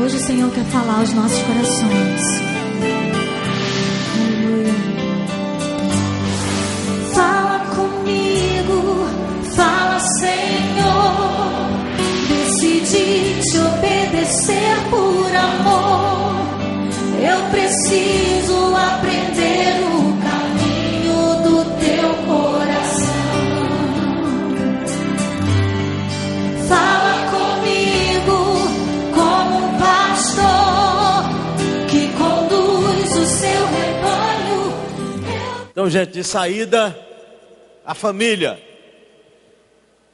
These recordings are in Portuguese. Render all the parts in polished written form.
Hoje o Senhor quer falar aos nossos corações. Aleluia. Fala comigo, fala, Senhor. Decidi te obedecer por amor. Eu preciso aprender o caminho do teu coração. Fala comigo como um pastor que conduz o seu rebanho. Então, gente, de saída, a família.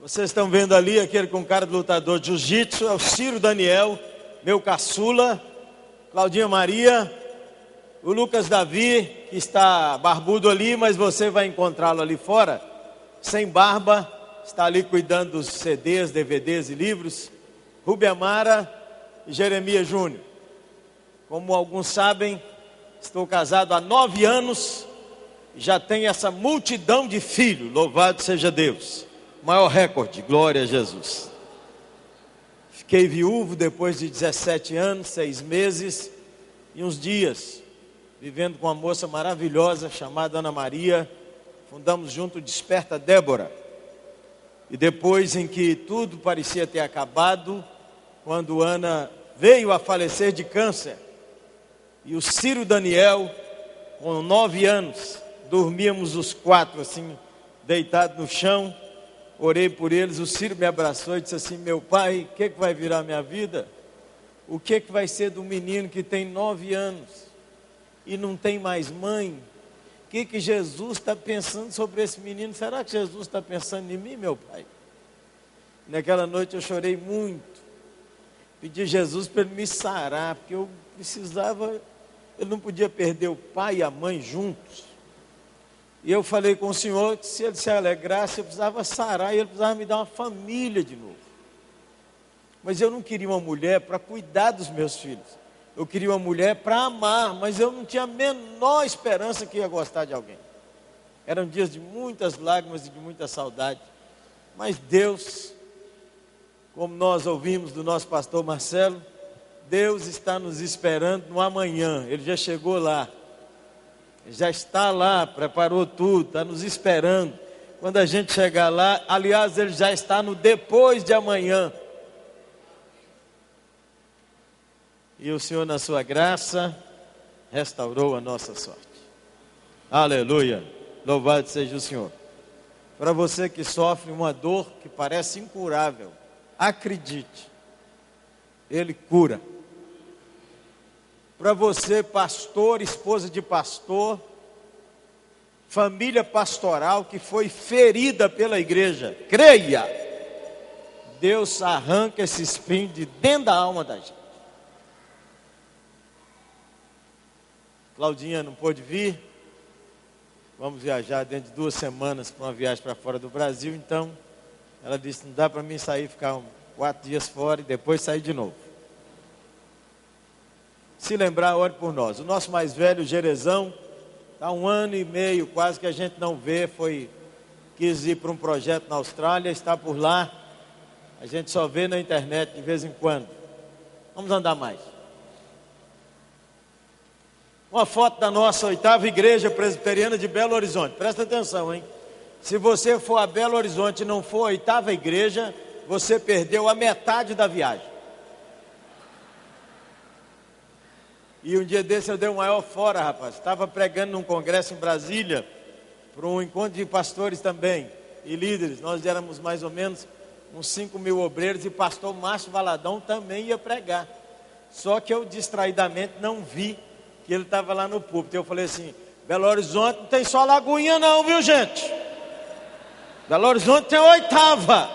Vocês estão vendo ali aquele com cara de lutador de jiu-jitsu, é o Ciro Daniel, meu caçula, Claudinha Maria, o Lucas Davi, que está barbudo ali, mas você vai encontrá-lo ali fora, sem barba, está ali cuidando dos CDs, DVDs e livros, Rubem Amara e Jeremias Júnior. Como alguns sabem, estou casado há 9 anos, e já tenho essa multidão de filhos, louvado seja Deus. Maior recorde, glória a Jesus. Fiquei viúvo depois de 17 anos, 6 meses e uns dias, vivendo com uma moça maravilhosa chamada Ana Maria. Fundamos junto o Desperta Débora. E depois em que tudo parecia ter acabado, quando Ana veio a falecer de câncer, e o Ciro Daniel, com 9 anos, dormíamos os 4 assim, deitados no chão. Orei por eles, o Ciro me abraçou e disse assim: meu pai, o que vai virar minha vida? O que vai ser do menino que tem 9 anos e não tem mais mãe? O que Jesus está pensando sobre esse menino? Será que Jesus está pensando em mim, meu pai? Naquela noite eu chorei muito, pedi a Jesus para ele me sarar, porque eu precisava, eu não podia perder o pai e a mãe juntos. E eu falei com o Senhor que se ele se alegrasse, eu precisava sarar e ele precisava me dar uma família de novo. Mas eu não queria uma mulher para cuidar dos meus filhos. Eu queria uma mulher para amar, mas eu não tinha a menor esperança que ia gostar de alguém. Eram dias de muitas lágrimas e de muita saudade. Mas Deus, como nós ouvimos do nosso pastor Marcelo, Deus está nos esperando no amanhã. Ele já chegou lá. Já está lá, preparou tudo, está nos esperando. Quando a gente chegar lá, aliás, ele já está no depois de amanhã. E o Senhor, na sua graça, restaurou a nossa sorte. Aleluia, louvado seja o Senhor. Para você que sofre uma dor que parece incurável, acredite, Ele cura. Para você, pastor, esposa de pastor, família pastoral que foi ferida pela igreja, creia, Deus arranca esse espinho de dentro da alma da gente. Claudinha não pôde vir, vamos viajar dentro de 2 semanas para uma viagem para fora do Brasil, então ela disse: não dá para mim sair, ficar 4 dias fora e depois sair de novo. Se lembrar, ore por nós. O nosso mais velho, Jerezão, está 1 ano e meio, quase que a gente não vê, quis ir para um projeto na Austrália, está por lá, a gente só vê na internet de vez em quando. Vamos andar mais. Uma foto da nossa 8ª igreja presbiteriana de Belo Horizonte, presta atenção, hein? Se você for a Belo Horizonte e não for a 8ª igreja, você perdeu a metade da viagem. E um dia desse eu dei o maior fora, rapaz. Estava pregando num congresso em Brasília, para um encontro de pastores também, e líderes. Nós éramos mais ou menos uns 5.000 obreiros, e pastor Márcio Valadão também ia pregar. Só que eu distraidamente não vi que ele estava lá no púlpito. Eu falei assim: Belo Horizonte não tem só Lagoinha não, viu, gente? Belo Horizonte tem a 8ª.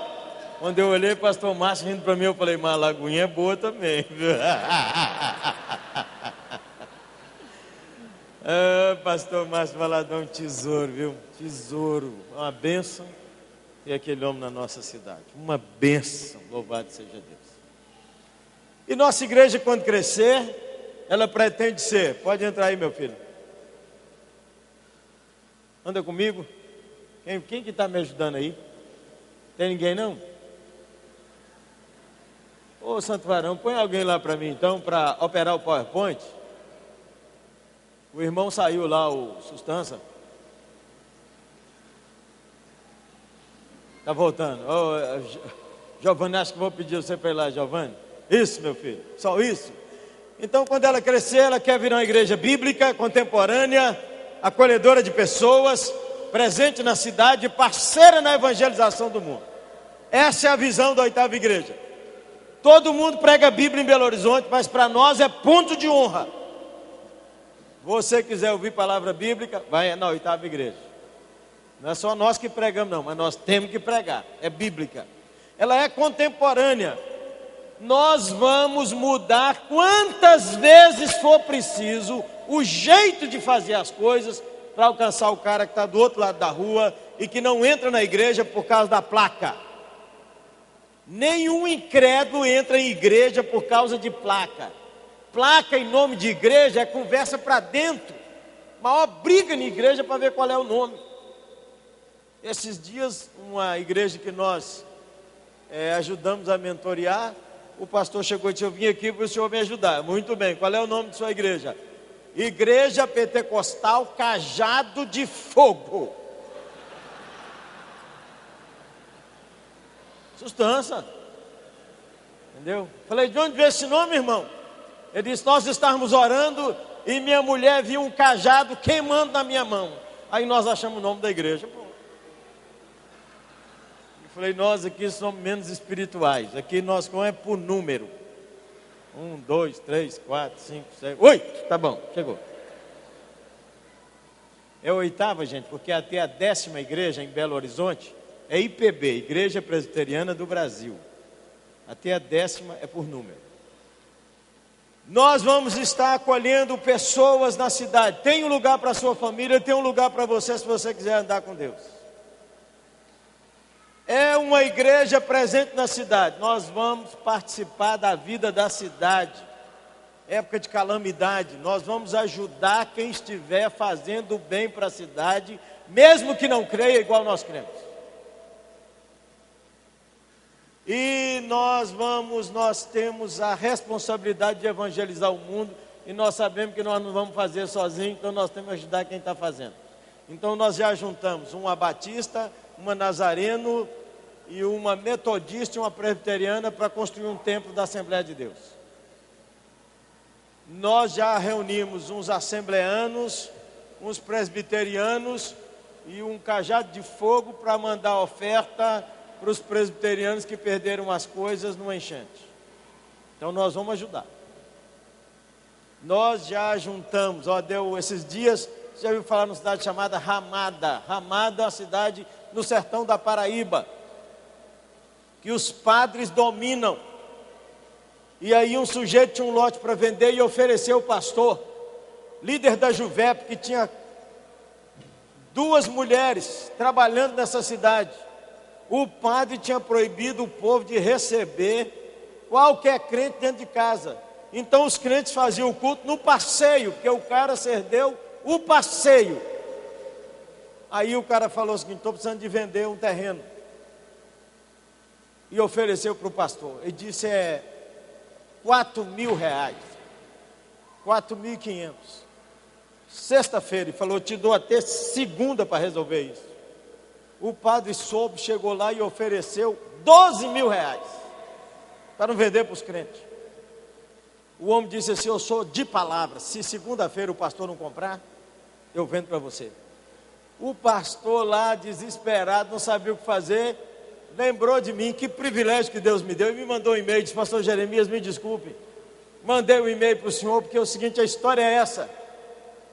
Quando eu olhei o pastor Márcio rindo para mim, eu falei: mas a Lagoinha é boa também, viu? Pastor Márcio Valadão, tesouro, viu? Tesouro, uma bênção ter aquele homem na nossa cidade. Uma bênção, louvado seja Deus. E nossa igreja, quando crescer, ela pretende ser, pode entrar aí, meu filho. Anda comigo. Quem que está me ajudando aí? Tem ninguém não? Ô Santo Varão, põe alguém lá para mim então, para operar o PowerPoint. O irmão saiu lá, o Sustância. Está voltando. Giovanni, acho que vou pedir você para ir lá, Giovanni. Isso, meu filho, só isso. Então, quando ela crescer, ela quer virar uma igreja bíblica, contemporânea, acolhedora de pessoas, presente na cidade, parceira na evangelização do mundo. Essa é a visão da 8ª igreja. Todo mundo prega a Bíblia em Belo Horizonte, mas para nós é ponto de honra. Você quiser ouvir palavra bíblica, vai na 8ª igreja. Não é só nós que pregamos não, mas nós temos que pregar, é bíblica. Ela é contemporânea. Nós vamos mudar quantas vezes for preciso o jeito de fazer as coisas para alcançar o cara que está do outro lado da rua e que não entra na igreja por causa da placa. Nenhum incrédulo entra em igreja por causa de placa. Placa em nome de igreja é conversa para dentro. Maior briga na igreja para ver qual é o nome. Esses dias, uma igreja que nós ajudamos a mentorear, o pastor chegou e disse: eu vim aqui para o senhor me ajudar. Muito bem, qual é o nome de sua igreja? Igreja Pentecostal Cajado de Fogo. Sustância. Entendeu? Falei: de onde veio esse nome, irmão? Ele disse: nós estávamos orando e minha mulher viu um cajado queimando na minha mão. Aí nós achamos o nome da igreja. Pô. Eu falei: nós aqui somos menos espirituais. Aqui nós é por número. 1, 2, 3, 4, 5, 6, 8. Tá bom, chegou. É a 8ª, gente, porque até a 10ª igreja em Belo Horizonte é IPB, Igreja Presbiteriana do Brasil. Até a 10ª é por número. Nós vamos estar acolhendo pessoas na cidade. Tem um lugar para a sua família, tem um lugar para você se você quiser andar com Deus. É uma igreja presente na cidade. Nós vamos participar da vida da cidade. Época de calamidade, nós vamos ajudar quem estiver fazendo bem para a cidade, mesmo que não creia igual nós cremos. E nós temos a responsabilidade de evangelizar o mundo, e nós sabemos que nós não vamos fazer sozinhos, então nós temos que ajudar quem está fazendo. Então nós já juntamos uma batista, uma nazareno e uma metodista e uma presbiteriana para construir um templo da Assembleia de Deus. Nós já reunimos uns assembleanos, uns presbiterianos e um cajado de fogo para mandar oferta para os presbiterianos que perderam as coisas no enchente. Então nós vamos ajudar. Nós já juntamos, deu esses dias, você já ouviu falar numa cidade chamada Ramada. Ramada é uma cidade no sertão da Paraíba, que os padres dominam. E aí um sujeito tinha um lote para vender e ofereceu ao pastor, líder da Juvep, que tinha 2 mulheres trabalhando nessa cidade. O padre tinha proibido o povo de receber qualquer crente dentro de casa. Então os crentes faziam o culto no passeio, porque o cara cedeu o passeio. Aí o cara falou o seguinte: estou precisando de vender um terreno. E ofereceu para o pastor. Ele disse: é R$4.000, 4.500. Sexta-feira, ele falou: te dou até segunda para resolver isso. O padre soube, chegou lá e ofereceu R$12.000 para não vender para os crentes. O homem disse assim: eu sou de palavra, se segunda-feira o pastor não comprar, eu vendo para você. O pastor lá, desesperado, não sabia o que fazer, lembrou de mim, que privilégio que Deus me deu, e me mandou um e-mail, disse: pastor Jeremias, me desculpe, mandei um e-mail para o senhor, porque é o seguinte, a história é essa.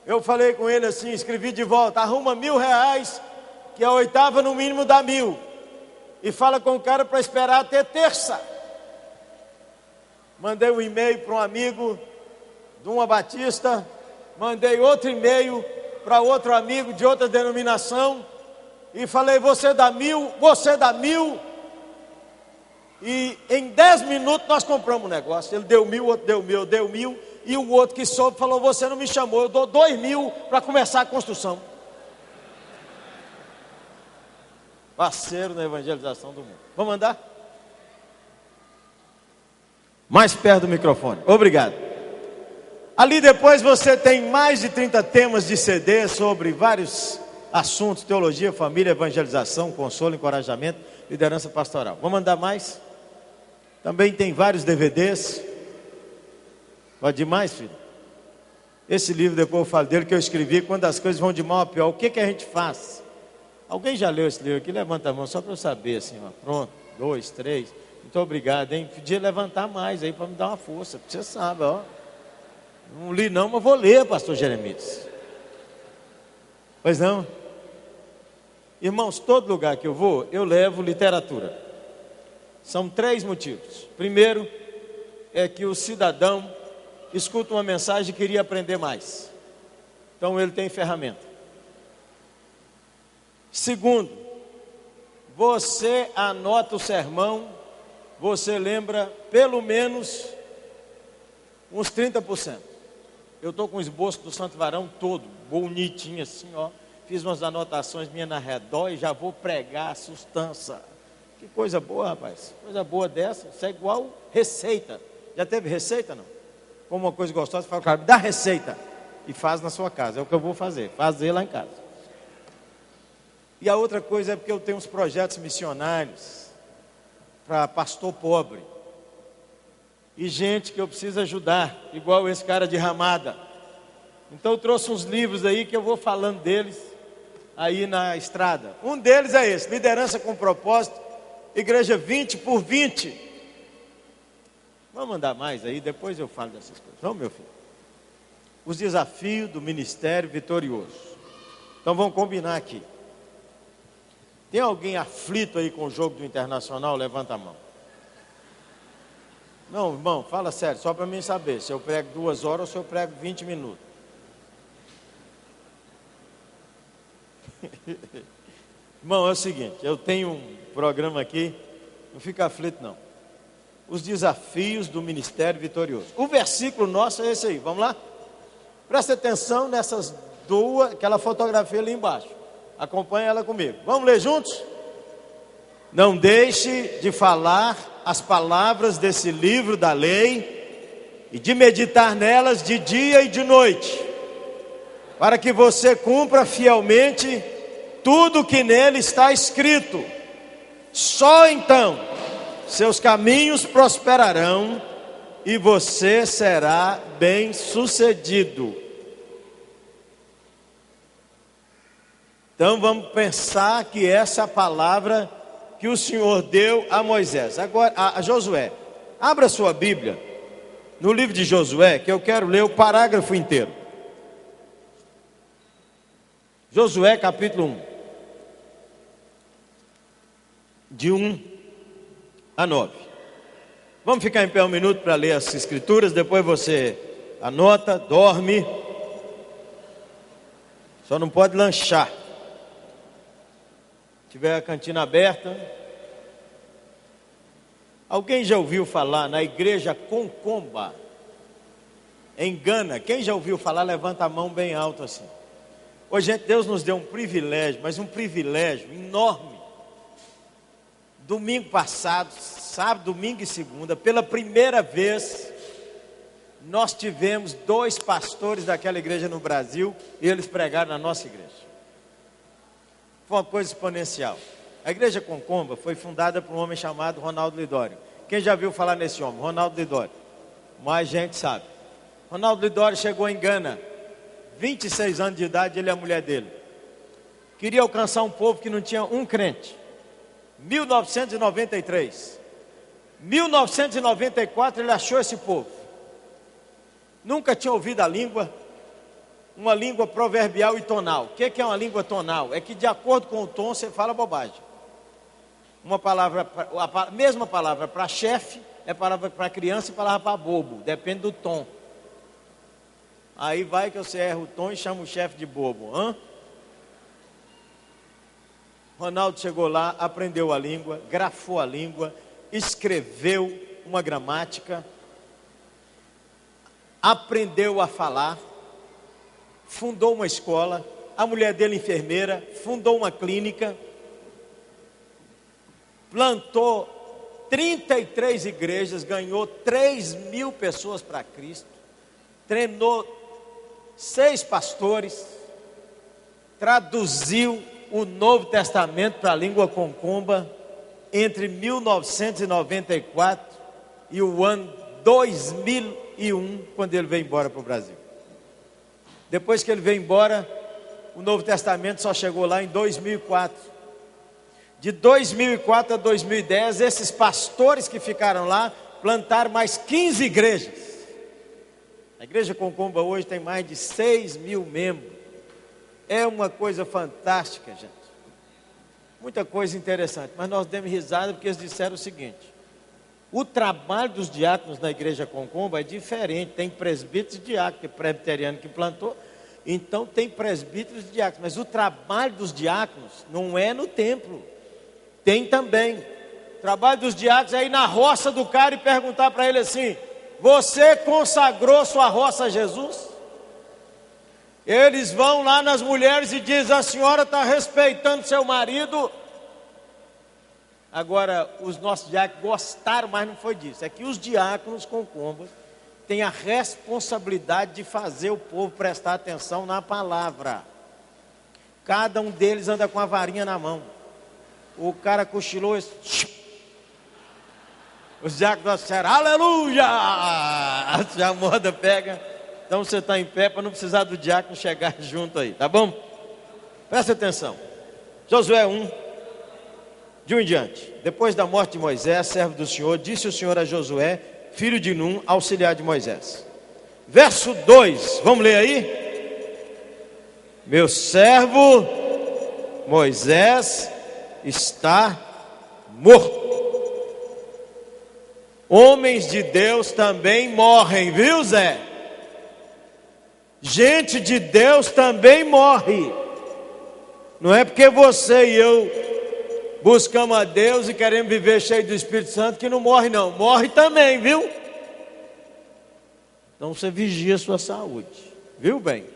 Eu falei com ele assim, escrevi de volta: arruma R$1.000, que a 8ª no mínimo dá 1.000, e fala com o cara para esperar até terça. Mandei um e-mail para um amigo de uma batista, mandei outro e-mail para outro amigo de outra denominação, e falei: você dá 1.000, você dá 1.000, e em 10 minutos nós compramos um negócio. Ele deu 1.000, outro deu 1.000, eu dei 1.000, e o outro que soube falou: você não me chamou, eu dou 2.000 para começar a construção. Parceiro na evangelização do mundo. Vamos andar? Mais perto do microfone. Obrigado. Ali depois você tem mais de 30 temas de CD sobre vários assuntos: teologia, família, evangelização, consolo, encorajamento, liderança pastoral. Vou mandar mais? Também tem vários DVDs. Pode ir mais, filho? Esse livro, depois eu falo dele, que eu escrevi, quando as coisas vão de mal a pior. O que a gente faz? Alguém já leu esse livro aqui? Levanta a mão, só para eu saber, assim, ó. Pronto, 2, 3. Muito obrigado, hein? Podia levantar mais aí, para me dar uma força. Você sabe, ó. Não li não, mas vou ler, pastor Jeremias. Pois não? Irmãos, todo lugar que eu vou, eu levo literatura. São 3 motivos. Primeiro, é que o cidadão escuta uma mensagem e queria aprender mais. Então ele tem ferramenta. Segundo, você anota o sermão, você lembra pelo menos uns 30%. Eu estou com o esboço do Santo Varão todo, bonitinho assim, ó. Fiz umas anotações minhas na redor e já vou pregar a sustância. Que coisa boa, rapaz. Coisa boa dessa. Isso é igual receita. Já teve receita, não? Como uma coisa gostosa, você fala, cara, me dá receita. E faz na sua casa. É o que eu vou fazer. Fazer lá em casa. E a outra coisa é porque eu tenho uns projetos missionários para pastor pobre. E gente que eu preciso ajudar, igual esse cara de Ramada. Então eu trouxe uns livros aí que eu vou falando deles aí na estrada. Um deles é esse, Liderança com Propósito, Igreja 20 por 20. Vamos mandar mais aí, depois eu falo dessas coisas. Vamos, meu filho. Os desafios do ministério vitorioso. Então vamos combinar aqui. Tem alguém aflito aí com o jogo do Internacional? Levanta a mão. Não, irmão, fala sério, só para mim saber se eu prego 2 horas ou se eu prego 20 minutos. Irmão, é o seguinte, eu tenho um programa aqui, não fica aflito não. Os desafios do ministério vitorioso. O versículo nosso é esse aí, vamos lá? Presta atenção nessas 2, aquela fotografia ali embaixo. Acompanha ela comigo. Vamos ler juntos? Não deixe de falar as palavras desse livro da lei e de meditar nelas de dia e de noite, para que você cumpra fielmente tudo que nele está escrito. Só então seus caminhos prosperarão e você será bem-sucedido. Então vamos pensar que essa é a palavra que o Senhor deu a Moisés. Agora, a Josué. Abra sua Bíblia no livro de Josué, que eu quero ler o parágrafo inteiro. Josué capítulo 1. De 1 a 9. Vamos ficar em pé um minuto para ler as escrituras, depois você anota, dorme. Só não pode lanchar. Se tiver a cantina aberta. Alguém já ouviu falar na igreja Concomba, em Gana? Quem já ouviu falar, levanta a mão bem alto assim. Ô gente, Deus nos deu um privilégio, mas um privilégio enorme. Domingo passado, sábado, domingo e segunda, pela primeira vez, nós tivemos 2 pastores daquela igreja no Brasil, e eles pregaram na nossa igreja. Foi uma coisa exponencial. A igreja Concomba foi fundada por um homem chamado Ronaldo Lidório. Quem já viu falar nesse homem? Ronaldo Lidório. Mais gente sabe. Ronaldo Lidório chegou em Gana, 26 anos de idade, ele e a mulher dele. Queria alcançar um povo que não tinha um crente. 1993. 1994 ele achou esse povo. Nunca tinha ouvido a língua. Uma língua proverbial e tonal. O que é uma língua tonal? É que de acordo com o tom você fala bobagem. Uma palavra, a mesma palavra para chefe é palavra para criança e palavra para bobo. Depende do tom. Aí vai que você erra o tom e chama o chefe de bobo. Ronaldo chegou lá, aprendeu a língua, grafou a língua, escreveu uma gramática, aprendeu a falar, fundou uma escola, a mulher dele enfermeira, fundou uma clínica, plantou 33 igrejas, ganhou 3.000 pessoas para Cristo, treinou 6 pastores, traduziu o Novo Testamento para a língua concomba entre 1994 e o ano 2001, quando ele veio embora para o Brasil. Depois que ele veio embora, o Novo Testamento só chegou lá em 2004. De 2004 a 2010, esses pastores que ficaram lá plantaram mais 15 igrejas. A igreja Concomba hoje tem mais de 6.000 membros. É uma coisa fantástica, gente. Muita coisa interessante. Mas nós demos risada porque eles disseram o seguinte: o trabalho dos diáconos na igreja Concomba é diferente. Tem presbíteros e diáconos, que é presbiteriano que plantou. Então tem presbíteros e diáconos. Mas o trabalho dos diáconos não é no templo. Tem também. O trabalho dos diáconos é ir na roça do cara e perguntar para ele assim: você consagrou sua roça a Jesus? Eles vão lá nas mulheres e dizem: a senhora está respeitando seu marido? Agora, os nossos diáconos gostaram, mas não foi disso. É que os diáconos concombas têm a responsabilidade de fazer o povo prestar atenção na palavra. Cada um deles anda com a varinha na mão. O cara cochilou, os diáconos disseram: aleluia! A moda pega. Então você está em pé para não precisar do diácono chegar junto aí, tá bom? Presta atenção. Josué 1, de 1 em diante. Depois da morte de Moisés, servo do Senhor, disse o Senhor a Josué, filho de Num, auxiliar de Moisés. Verso 2, vamos ler aí? Meu servo Moisés está morto. Homens de Deus também morrem, viu, Zé? Gente de Deus também morre. Não é porque você e eu buscamos a Deus e queremos viver cheio do Espírito Santo que não morre, não. Morre também, viu? Então você vigia a sua saúde, viu bem?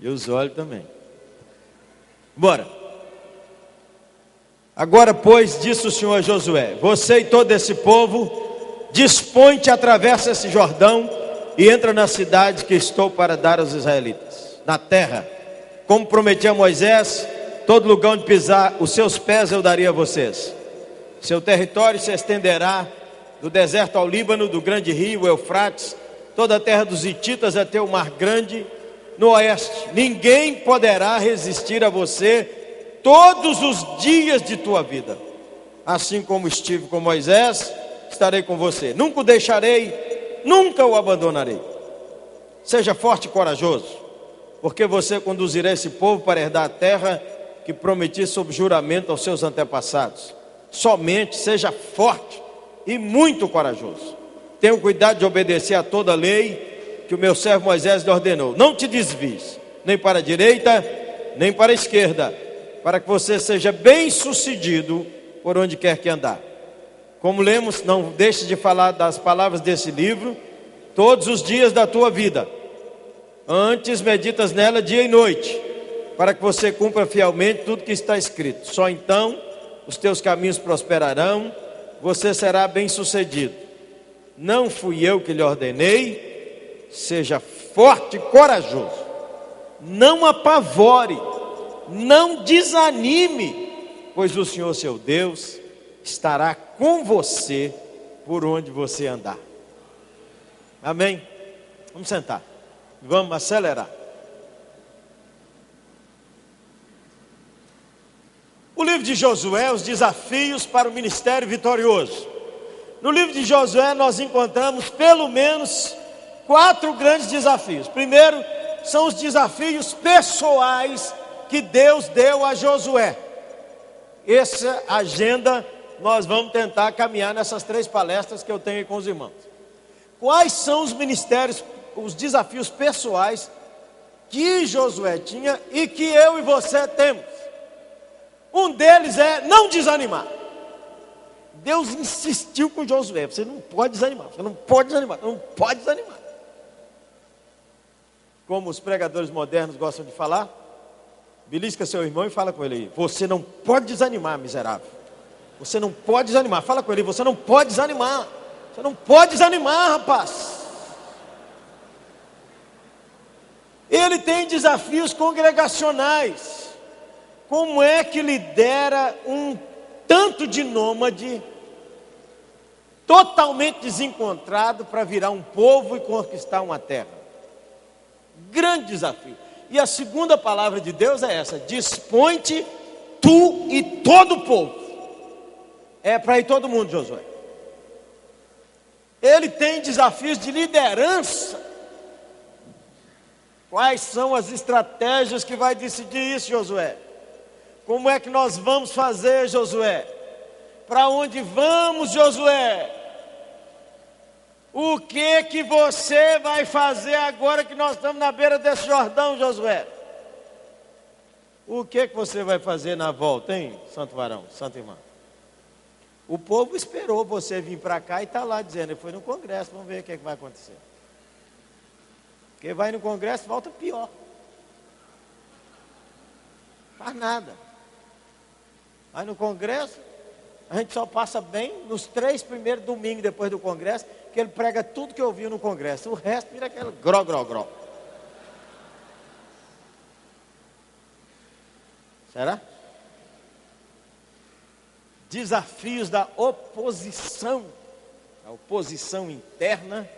E os olhos também. Bora. Agora, pois, disse o Senhor a Josué: você e todo esse povo, dispõe-te, atravessa esse Jordão e entra na cidade que estou para dar aos israelitas, na terra, como prometi a Moisés, todo lugar onde pisar os seus pés eu daria a vocês. Seu território se estenderá do deserto ao Líbano, do grande rio Eufrates, toda a terra dos hititas até o mar grande, no oeste. Ninguém poderá resistir a você todos os dias de tua vida. Assim como estive com Moisés, estarei com você. Nunca o deixarei, nunca o abandonarei. Seja forte e corajoso, porque você conduzirá esse povo para herdar a terra que prometi sob juramento aos seus antepassados. Somente seja forte e muito corajoso. Tenha cuidado de obedecer a toda a lei que o meu servo Moisés lhe ordenou. Não te desvies, nem para a direita, nem para a esquerda, para que você seja bem sucedido por onde quer que andar. Como lemos, não deixe de falar das palavras desse livro todos os dias da tua vida. Antes meditas nela dia e noite, para que você cumpra fielmente tudo que está escrito. Só então os teus caminhos prosperarão, você será bem sucedido. Não fui eu que lhe ordenei? Seja forte e corajoso, não apavore, não desanime, pois o Senhor seu Deus estará com você por onde você andar. Amém? Vamos sentar, vamos acelerar. O livro de Josué, os desafios para o ministério vitorioso. No livro de Josué nós encontramos pelo menos 4 grandes desafios. Primeiro, são os desafios pessoais que Deus deu a Josué. Essa agenda nós vamos tentar caminhar nessas 3 palestras que eu tenho com os irmãos. Quais são os ministérios, os desafios pessoais que Josué tinha e que eu e você temos? Um deles é não desanimar. Deus insistiu com Josué: você não pode desanimar, você não pode desanimar, não pode desanimar. Como os pregadores modernos gostam de falar, Belisca seu irmão e fala com ele aí: você não pode desanimar, miserável. Você não pode desanimar. Fala com ele: você não pode desanimar. Você não pode desanimar, rapaz. Ele tem desafios congregacionais. Como é que lidera um tanto de nômade totalmente desencontrado para virar um povo e conquistar uma terra? Grande desafio. E a segunda palavra de Deus é essa: dispõe-te tu e todo o povo. É para ir todo mundo, Josué. Ele tem desafios de liderança. Quais são as estratégias que vai decidir isso, Josué? Como é que nós vamos fazer, Josué? Para onde vamos, Josué? O que você vai fazer agora que nós estamos na beira desse Jordão, Josué? O que você vai fazer na volta, hein, santo varão, santa irmã? O povo esperou você vir para cá e está lá dizendo: ele foi no congresso, vamos ver o que vai acontecer. Porque vai no congresso, volta pior. Faz nada. Vai no congresso, a gente só passa bem nos 3 primeiros domingos depois do congresso, que ele prega tudo que ouviu no congresso. O resto vira aquele gró. Será? Desafios da oposição. A oposição interna.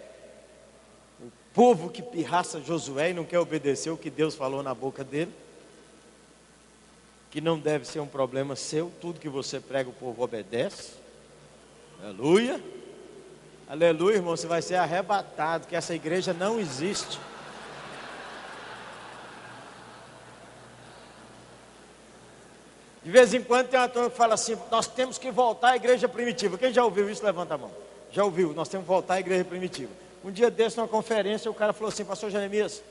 O povo que pirraça Josué e não quer obedecer o que Deus falou na boca dele. Que não deve ser um problema seu. Tudo que você prega o povo obedece. Aleluia. Aleluia, irmão, você vai ser arrebatado, que essa igreja não existe. De vez em quando tem uma turma que fala assim: nós temos que voltar à igreja primitiva. Quem já ouviu isso, levanta a mão. Já ouviu, nós temos que voltar à igreja primitiva. Um dia desse, numa conferência, o cara falou assim: pastor Jeremias,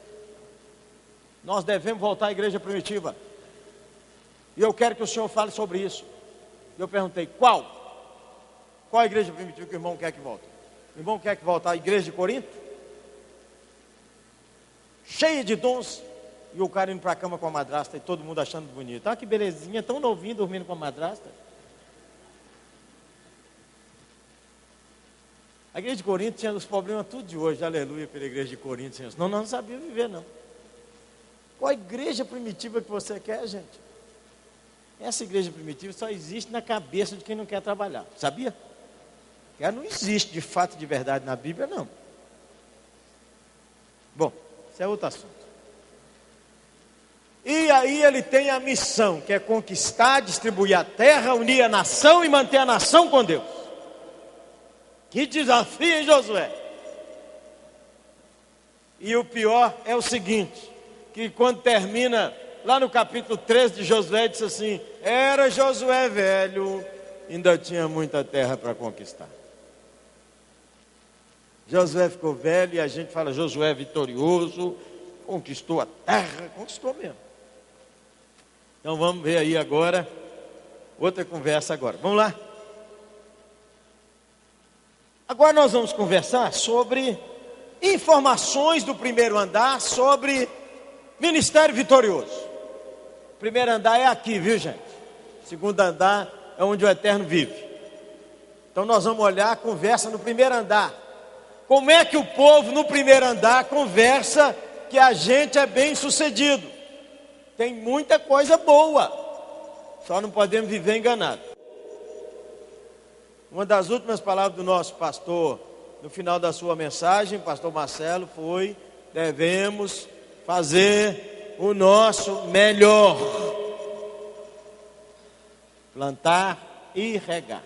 nós devemos voltar à igreja primitiva. E eu quero que o senhor fale sobre isso. E eu perguntei: qual? Qual a igreja primitiva que o irmão quer que volte? O irmão quer que volte à igreja de Corinto? Cheia de dons. E o cara indo para a cama com a madrasta e todo mundo achando bonito. Ah, que belezinha, tão novinho dormindo com a madrasta. A igreja de Corinto tinha os problemas tudo de hoje. Aleluia pela igreja de Corinto, Senhor. Senão nós não sabíamos viver, não. Qual a igreja primitiva que você quer, gente? Essa igreja primitiva só existe na cabeça de quem não quer trabalhar. Sabia? Ela não existe de fato, de verdade na Bíblia, não. Bom, isso é outro assunto. E aí ele tem a missão, que é conquistar, distribuir a terra, unir a nação e manter a nação com Deus. Que desafio, hein, Josué? E o pior é o seguinte, que quando termina, lá no capítulo 13 de Josué, diz assim: era Josué velho, ainda tinha muita terra para conquistar. Josué ficou velho e a gente fala: Josué vitorioso, conquistou a terra, conquistou mesmo. Então vamos ver aí agora, outra conversa agora. Vamos lá. Agora nós vamos conversar sobre informações do primeiro andar, sobre ministério vitorioso. O primeiro andar é aqui, viu, gente? O segundo andar é onde o Eterno vive. Então nós vamos olhar a conversa no primeiro andar. Como é que o povo no primeiro andar conversa que a gente é bem sucedido? Tem muita coisa boa, só não podemos viver enganado. Uma das últimas palavras do nosso pastor, no final da sua mensagem, pastor Marcelo, foi: devemos fazer o nosso melhor. Plantar e regar.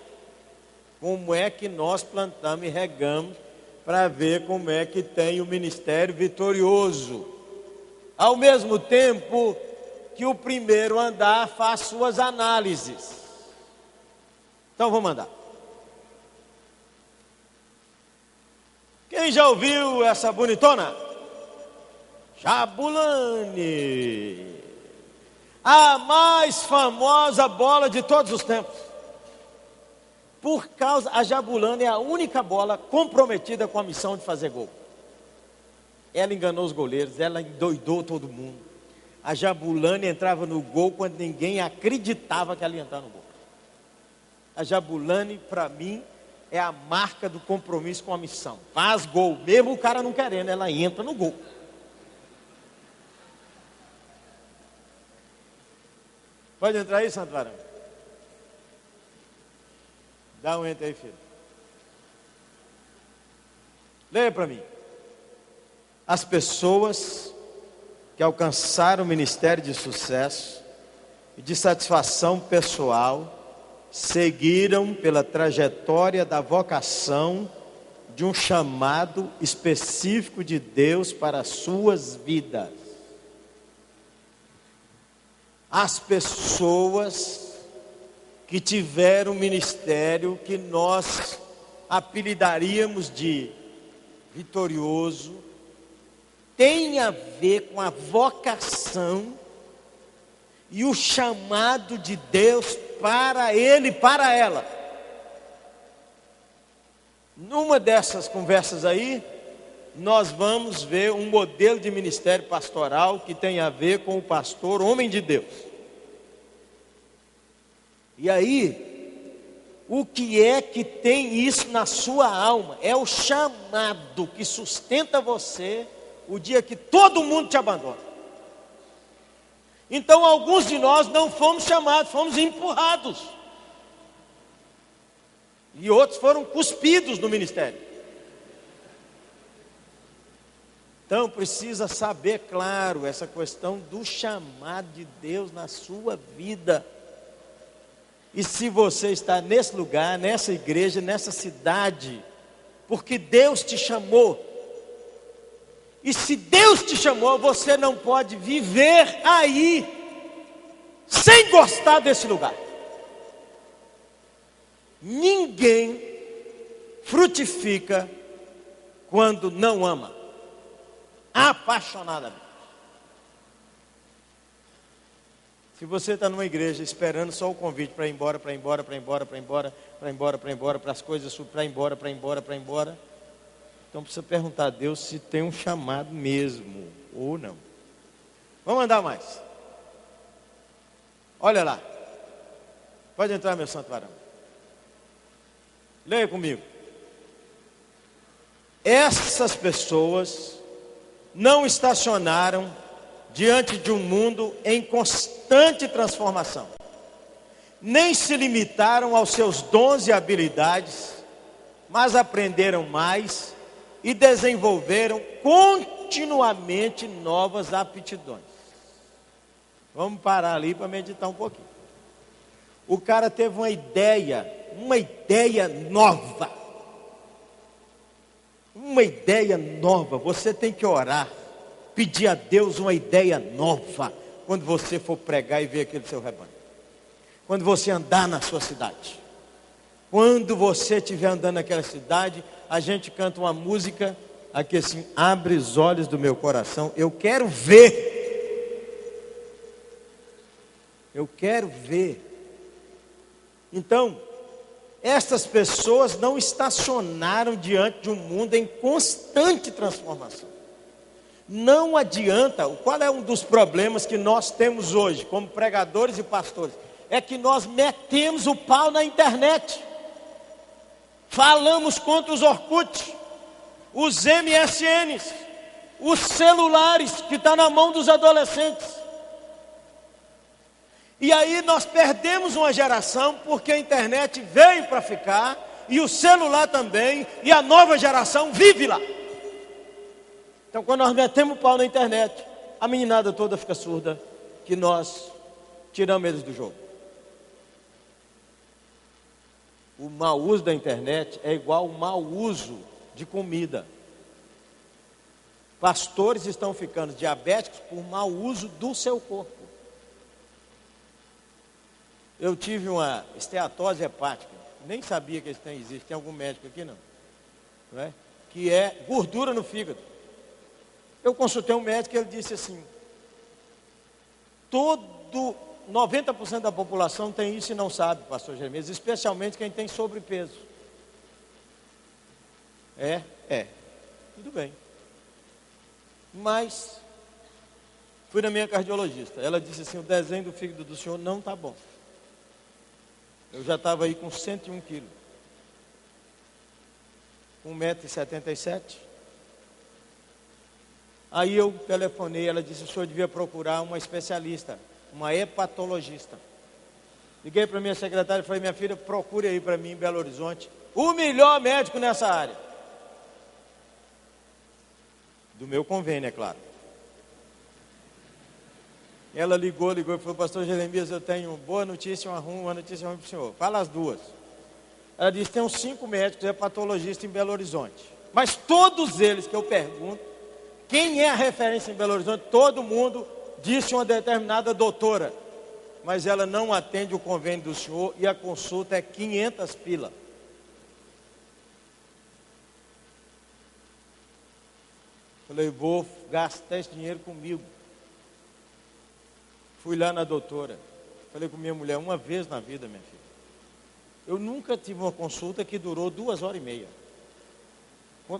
Como é que nós plantamos e regamos para ver como é que tem o ministério vitorioso? Ao mesmo tempo que o primeiro andar faz suas análises. Então vamos andar. Quem já ouviu essa bonitona? Jabulani. A mais famosa bola de todos os tempos. Por causa, a Jabulani é a única bola comprometida com a missão de fazer gol. Ela enganou os goleiros, ela endoidou todo mundo. A Jabulani entrava no gol quando ninguém acreditava que ela ia entrar no gol. A Jabulani, para mim, é a marca do compromisso com a missão. Faz gol, mesmo o cara não querendo, ela entra no gol. Pode entrar aí, Santo Varão? Dá um enter aí, filho. Leia para mim. As pessoas que alcançaram o ministério de sucesso e de satisfação pessoal seguiram pela trajetória da vocação de um chamado específico de Deus para as suas vidas. As pessoas que tiveram um ministério que nós apelidaríamos de vitorioso, tem a ver com a vocação e o chamado de Deus para ele e para ela. Numa dessas conversas aí, nós vamos ver um modelo de ministério pastoral que tem a ver com o pastor, homem de Deus. E aí, o que é que tem isso na sua alma? É o chamado que sustenta você o dia que todo mundo te abandona. Então alguns de nós não fomos chamados, fomos empurrados. E outros foram cuspidos no ministério. Então precisa saber, claro, essa questão do chamado de Deus na sua vida. E se você está nesse lugar, nessa igreja, nessa cidade, porque Deus te chamou. E se Deus te chamou, você não pode viver aí sem gostar desse lugar. Ninguém frutifica quando não ama, apaixonadamente. Se você está numa igreja esperando só o convite para ir embora, para ir embora, para ir embora, para ir embora, para ir embora, para ir embora, para as coisas para ir embora, para ir embora, para ir embora, então precisa perguntar a Deus se tem um chamado mesmo ou não. Vamos andar mais. Olha lá. Pode entrar, meu santo varão. Leia comigo. Essas pessoas não estacionaram diante de um mundo em constante transformação, nem se limitaram aos seus dons e habilidades, mas aprenderam mais e desenvolveram continuamente novas aptidões. Vamos parar ali para meditar um pouquinho. O cara teve uma ideia nova. Uma ideia nova. Você tem que orar, pedir a Deus uma ideia nova quando você for pregar e ver aquele seu rebanho. Quando você andar na sua cidade. Quando você estiver andando naquela cidade, a gente canta uma música aqui assim: abre os olhos do meu coração, eu quero ver. Eu quero ver. Então, essas pessoas não estacionaram diante de um mundo em constante transformação. Não adianta. Qual é um dos problemas que nós temos hoje, como pregadores e pastores? É que nós metemos o pau na internet. Falamos contra os Orkut, os MSNs, os celulares que estão na mão dos adolescentes. E aí nós perdemos uma geração, porque a internet veio para ficar, e o celular também, e a nova geração vive lá. Então quando nós metemos o pau na internet, a meninada toda fica surda, que nós tiramos eles do jogo. O mau uso da internet é igual ao mau uso de comida. Pastores estão ficando diabéticos por mau uso do seu corpo. Eu tive uma esteatose hepática, nem sabia que esse trem existe, tem algum médico aqui não é? Que é gordura no fígado. Eu consultei um médico e ele disse assim: 90% da população tem isso e não sabe, pastor Jeremias, especialmente quem tem sobrepeso. Tudo bem. Mas Fui na minha cardiologista. Ela disse assim: o desenho do fígado do senhor não está bom. Eu já estava aí com 101 quilos. 1,77 m. Aí eu telefonei, ela disse: o senhor devia procurar uma especialista, uma hepatologista. Liguei para minha secretária e falei: minha filha, procure aí para mim em Belo Horizonte o melhor médico nessa área. Do meu convênio, é claro. Ela ligou e falou: pastor Jeremias, eu tenho boa notícia e uma notícia ruim para o senhor. Fala as duas. Ela disse: tem uns 5 médicos hepatologistas em Belo Horizonte. Mas todos eles que eu pergunto, quem é a referência em Belo Horizonte, todo mundo disse uma determinada doutora. Mas ela não atende o convênio do senhor e a consulta é 500 pila. Falei: vou gastar esse dinheiro comigo. Fui lá na doutora. Falei com minha mulher: uma vez na vida, minha filha, eu nunca tive uma consulta que durou 2h30.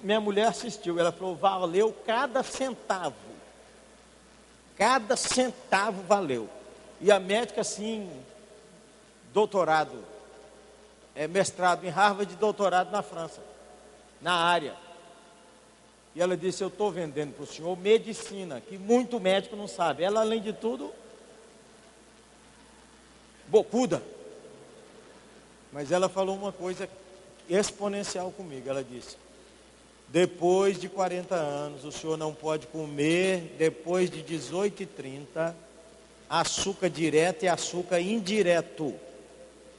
Minha mulher assistiu, ela falou: valeu cada centavo. Cada centavo valeu. E a médica, assim, doutorado, mestrado em Harvard e doutorado na França, na área. E ela disse: eu estou vendendo para o senhor medicina, que muito médico não sabe. Ela, além de tudo, bocuda. Mas ela falou uma coisa exponencial comigo. Ela disse: depois de 40 anos, o senhor não pode comer, depois de 18h30, açúcar direto e açúcar indireto. O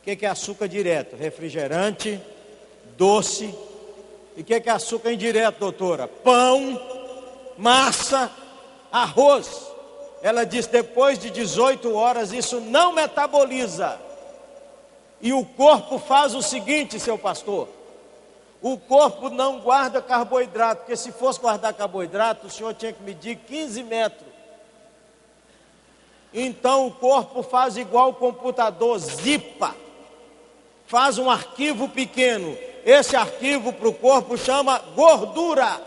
que é açúcar direto? Refrigerante, doce. E o que é açúcar indireto, doutora? Pão, massa, arroz. Ela disse: depois de 18 horas isso não metaboliza. E o corpo faz o seguinte, seu pastor: o corpo não guarda carboidrato, porque se fosse guardar carboidrato, o senhor tinha que medir 15 metros. Então o corpo faz igual o computador, zipa, faz um arquivo pequeno. Esse arquivo para o corpo chama gordura.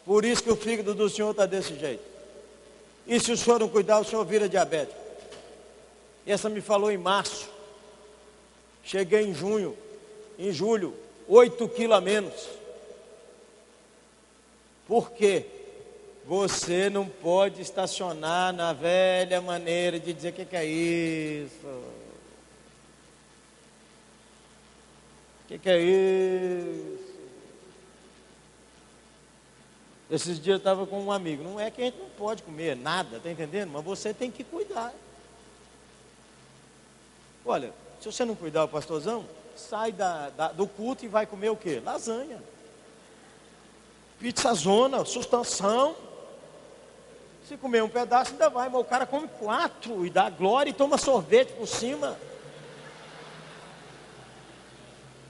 Por isso que o fígado do senhor está desse jeito. E se o senhor não cuidar, o senhor vira diabético. Essa me falou em março. Cheguei em junho, em julho, 8 quilos a menos. Por quê? Você não pode estacionar na velha maneira de dizer: o que é isso? O que é isso? Esses dias eu estava com um amigo. Não é que a gente não pode comer nada, está entendendo? Mas você tem que cuidar. Olha, se você não cuidar, o pastorzão, sai do culto e vai comer o quê? Lasanha, pizzazona, sustentação. Se comer um pedaço ainda vai, mas o cara come 4 e dá glória e toma sorvete por cima.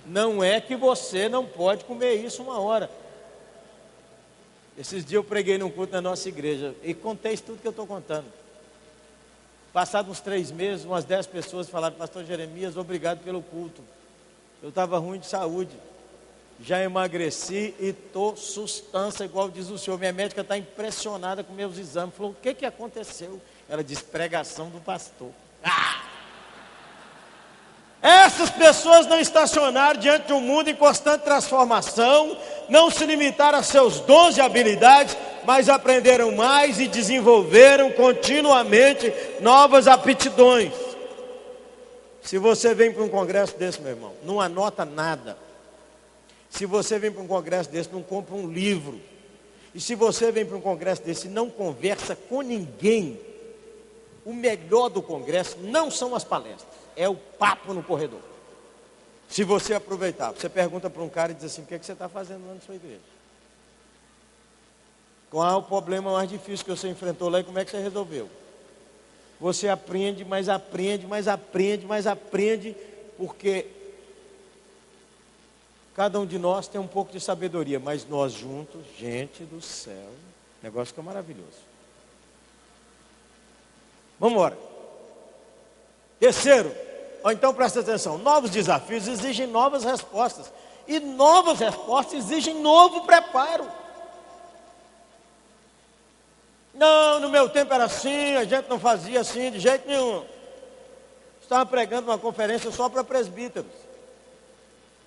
Não é que você não pode comer isso uma hora. Esses dias eu preguei num culto na nossa igreja e contei isso tudo que eu estou contando. Passados uns 3 meses, umas 10 pessoas falaram: pastor Jeremias, obrigado pelo culto. Eu estava ruim de saúde, já emagreci e estou sustância, igual diz o senhor. Minha médica está impressionada com meus exames. Falou: o que aconteceu? Ela disse: pregação do pastor. Essas pessoas não estacionaram diante de um mundo em constante transformação, não se limitaram a seus dons e habilidades, mas aprenderam mais e desenvolveram continuamente novas aptidões. Se você vem para um congresso desse, meu irmão, não anota nada. Se você vem para um congresso desse, não compra um livro. E se você vem para um congresso desse e não conversa com ninguém, o melhor do congresso não são as palestras, é o papo no corredor. Se você aproveitar, você pergunta para um cara e diz assim: o que você está fazendo lá na sua igreja? Qual é o problema mais difícil que você enfrentou lá e como é que você resolveu? Você aprende, mas aprende, mas aprende, mas aprende, porque cada um de nós tem um pouco de sabedoria, mas nós juntos, gente do céu, o negócio fica maravilhoso. Vamos embora. Terceiro, então presta atenção: novos desafios exigem novas respostas, e novas respostas exigem novo preparo. Não, no meu tempo era assim, a gente não fazia assim de jeito nenhum. Estava pregando uma conferência só para presbíteros.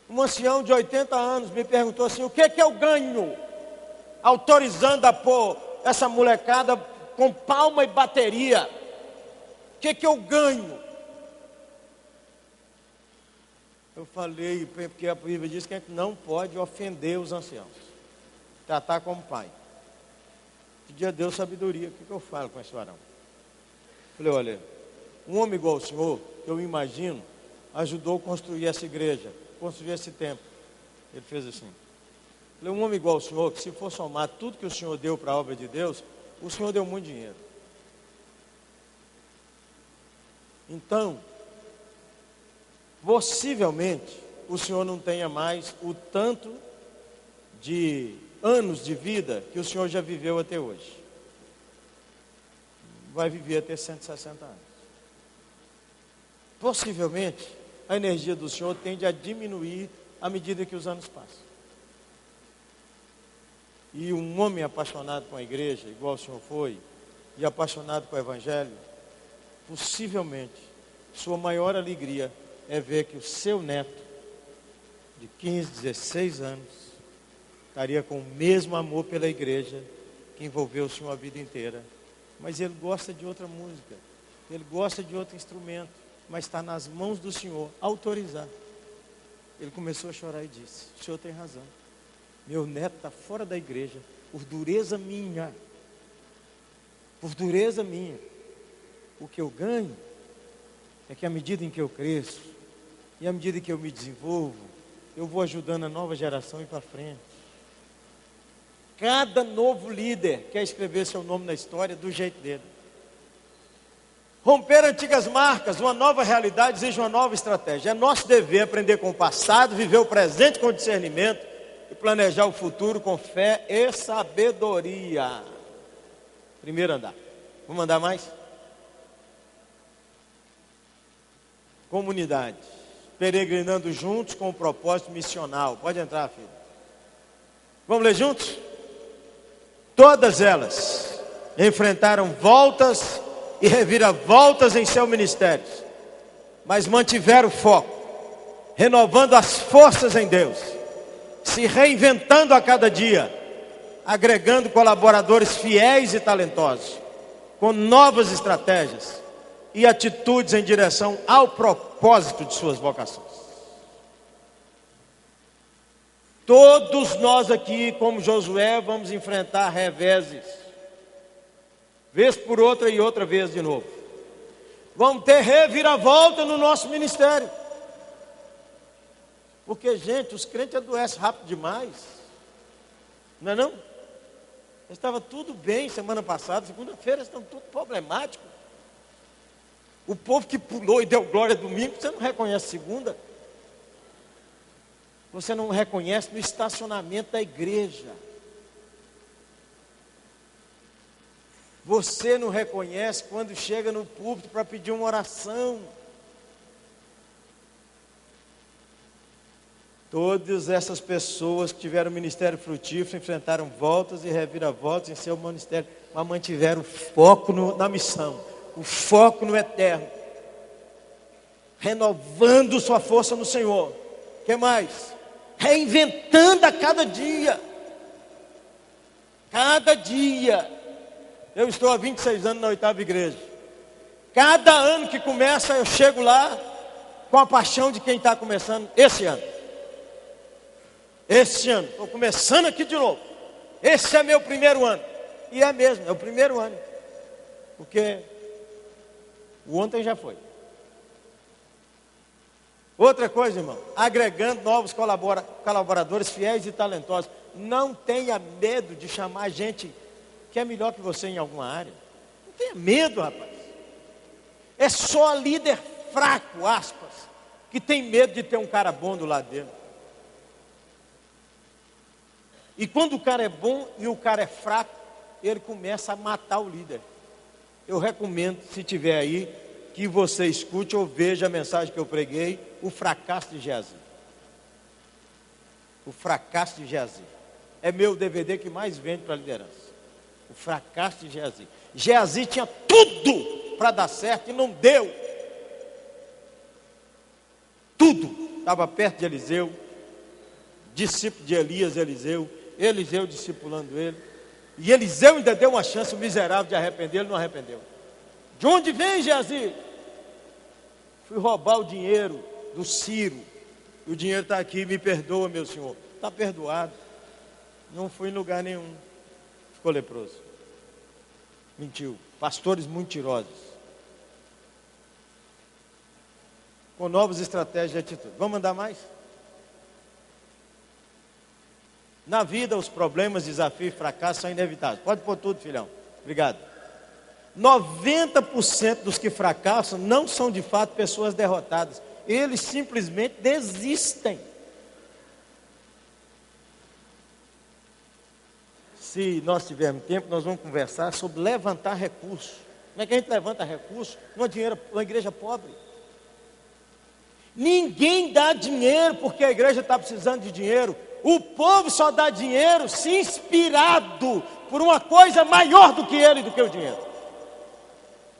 Um ancião de 80 anos me perguntou assim: o que eu ganho autorizando a pôr essa molecada com palma e bateria? O que eu ganho? Eu falei, porque a Bíblia diz que a gente não pode ofender os anciãos, tratar como pai. Pedi a Deus sabedoria. O que eu falo com esse varão? Falei, olha, um homem igual o senhor, que eu imagino, ajudou a construir essa igreja, construir esse templo. Ele fez assim. Falei, um homem igual o senhor, que se for somar tudo que o senhor deu para a obra de Deus, o senhor deu muito dinheiro. Então, possivelmente, o senhor não tenha mais o tanto de anos de vida que o senhor já viveu até hoje. Vai viver até 160 anos. Possivelmente, a energia do senhor tende a diminuir à medida que os anos passam. E um homem apaixonado com a igreja, igual o senhor foi, e apaixonado com o evangelho, possivelmente, sua maior alegria é ver que o seu neto, de 15, 16 anos, estaria com o mesmo amor pela igreja que envolveu o senhor a vida inteira. Mas ele gosta de outra música, ele gosta de outro instrumento, mas está nas mãos do senhor autorizar. Ele começou a chorar e disse: o senhor tem razão, meu neto está fora da igreja, por dureza minha. O que eu ganho é que à medida em que eu cresço, e à medida que eu me desenvolvo, eu vou ajudando a nova geração a ir para frente. Cada novo líder quer escrever seu nome na história do jeito dele. Romper antigas marcas, uma nova realidade exige uma nova estratégia. É nosso dever aprender com o passado, viver o presente com discernimento e planejar o futuro com fé e sabedoria. Primeiro andar. Vamos andar mais? Comunidade. Peregrinando juntos com o propósito missional. Pode entrar, filho. Vamos ler juntos? Todas elas enfrentaram voltas e reviravoltas em seu ministério, mas mantiveram o foco, renovando as forças em Deus, se reinventando a cada dia, agregando colaboradores fiéis e talentosos, com novas estratégias e atitudes em direção ao propósito de suas vocações. Todos nós aqui, como Josué, vamos enfrentar reveses, vez por outra e outra vez de novo. Vamos ter reviravolta no nosso ministério. Porque, gente, os crentes adoecem rápido demais. Não é não? Estava tudo bem semana passada, segunda-feira estão tudo problemático. O povo que pulou e deu glória domingo, você não reconhece segunda. Você não reconhece no estacionamento da igreja. Você não reconhece quando chega no púlpito para pedir uma oração. Todas essas pessoas que tiveram ministério frutífero enfrentaram voltas e reviravoltas em seu ministério, mas mantiveram o foco na missão, o foco no eterno, renovando sua força no Senhor. O que mais? Reinventando a cada dia. Cada dia. Eu estou há 26 anos na 8ª igreja. Cada ano que começa, eu chego lá com a paixão de quem está começando esse ano. Esse ano, estou começando aqui de novo. Esse é meu primeiro ano. E é mesmo, é o primeiro ano. Porque o ontem já foi. Outra coisa, irmão, agregando novos colaboradores fiéis e talentosos. Não tenha medo de chamar gente que é melhor que você em alguma área. Não tenha medo, rapaz. É só líder fraco, aspas, que tem medo de ter um cara bom do lado dele. E quando o cara é bom e o cara é fraco, ele começa a matar o líder. Eu recomendo, se tiver aí, que você escute ou veja a mensagem que eu preguei, o fracasso de Geazi. O fracasso de Geazi. É meu DVD que mais vende para a liderança. O fracasso de Geazi. Geazi tinha tudo para dar certo e não deu. Tudo. Estava perto de Eliseu, discípulo de Elias, Eliseu discipulando ele. E Eliseu ainda deu uma chance, o miserável, de arrepender, ele não arrependeu. De onde vem, Geazi? Fui roubar o dinheiro do Ciro. E o dinheiro está aqui, me perdoa, meu senhor. Está perdoado. Não fui em lugar nenhum. Ficou leproso. Mentiu. Pastores mentirosos. Com novas estratégias de atitude. Vamos andar mais? Na vida, os problemas, desafios e fracassos são inevitáveis. Pode pôr tudo, filhão. Obrigado. 90% dos que fracassam não são de fato pessoas derrotadas. Eles simplesmente desistem. Se nós tivermos tempo, nós vamos conversar sobre levantar recursos. Como é que a gente levanta recursos numa igreja pobre? Ninguém dá dinheiro porque a igreja está precisando de dinheiro. O povo só dá dinheiro se inspirado por uma coisa maior do que ele, do que o dinheiro.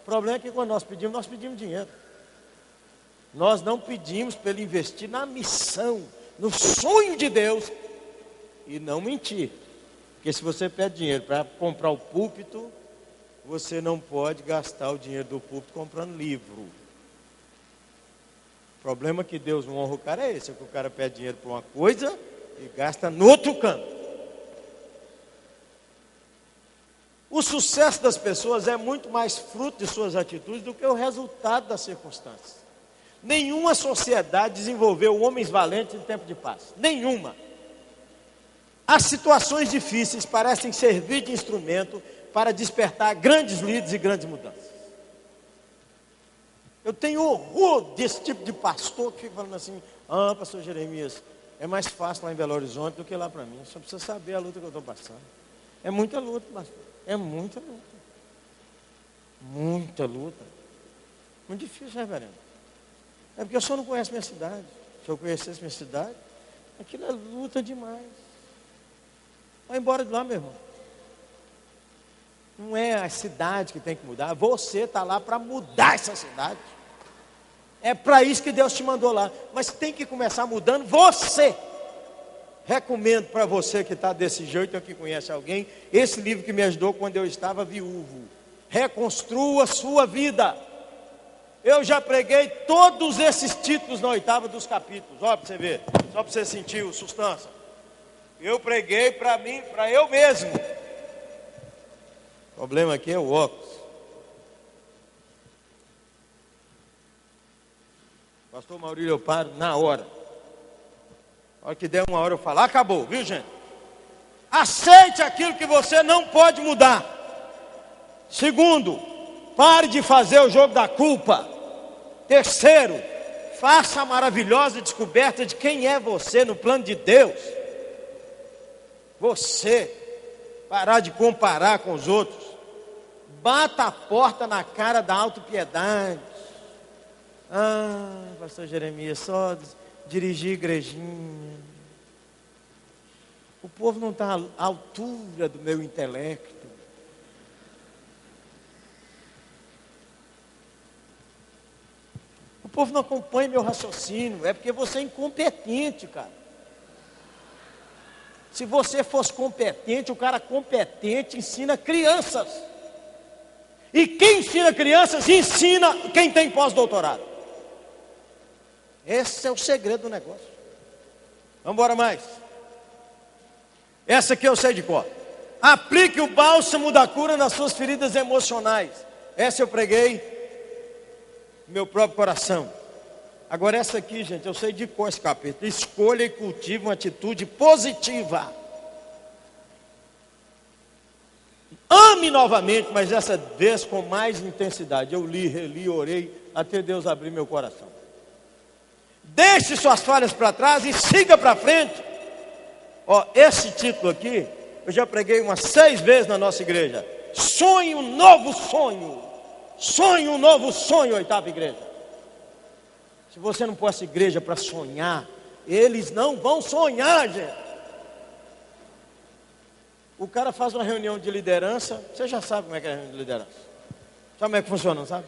O problema é que quando nós pedimos dinheiro. Nós não pedimos para ele investir na missão, no sonho de Deus e não mentir. Porque se você pede dinheiro para comprar o púlpito, você não pode gastar o dinheiro do púlpito comprando livro. O problema que Deus não honra o cara é esse, é que o cara pede dinheiro para uma coisa e gasta no outro canto. O sucesso das pessoas é muito mais fruto de suas atitudes do que o resultado das circunstâncias. Nenhuma sociedade desenvolveu homens valentes em tempo de paz. Nenhuma. As situações difíceis parecem servir de instrumento para despertar grandes líderes e grandes mudanças. Eu tenho horror desse tipo de pastor que fica falando assim: ah, pastor Jeremias, é mais fácil lá em Belo Horizonte do que lá para mim. Só precisa saber a luta que eu estou passando. É muita luta, pastor. É muita luta. Muita luta. Muito difícil, reverendo. É porque o senhor não conhece minha cidade. Se eu conhecesse minha cidade, aquilo é luta demais. Vai embora de lá, meu irmão. Não é a cidade que tem que mudar. Você está lá para mudar essa cidade. É para isso que Deus te mandou lá. Mas tem que começar mudando você. Recomendo para você que está desse jeito, ou que conhece alguém, esse livro que me ajudou quando eu estava viúvo. Reconstrua a sua vida. Eu já preguei todos esses títulos na 8ª dos capítulos. Olha para você ver, só para você sentir o substância. Eu preguei para mim, para eu mesmo. O problema aqui é o óculos. Pastor Maurílio, eu paro na hora. A hora que der uma hora eu falo, acabou, viu gente? Aceite aquilo que você não pode mudar. Segundo, pare de fazer o jogo da culpa. Terceiro, faça a maravilhosa descoberta de quem é você no plano de Deus. Você, parar de comparar com os outros. Bata a porta na cara da autopiedade. Ah, pastor Jeremias, só dirigir igrejinha. O povo não está à altura do meu intelecto. O povo não acompanha meu raciocínio. É porque você é incompetente, cara. Se você fosse competente, o cara competente ensina crianças. E quem ensina crianças, ensina quem tem pós-doutorado. Esse é o segredo do negócio. Vamos embora mais. Essa aqui eu sei de cor. Aplique o bálsamo da cura nas suas feridas emocionais. Essa eu preguei no meu próprio coração. Agora essa aqui, gente, eu sei de cor esse capítulo. Escolha e cultive uma atitude positiva. Ame novamente, mas dessa vez com mais intensidade. Eu li, reli, orei, até Deus abrir meu coração. Deixe suas falhas para trás e siga para frente. Ó, esse título aqui, eu já preguei umas 6 vezes na nossa igreja. Sonhe um novo sonho. Sonhe um novo sonho, 8ª igreja. Se você não pôr essa igreja para sonhar, eles não vão sonhar, gente. O cara faz uma reunião de liderança, você já sabe como é que é a reunião de liderança. Sabe como é que funciona, não sabe?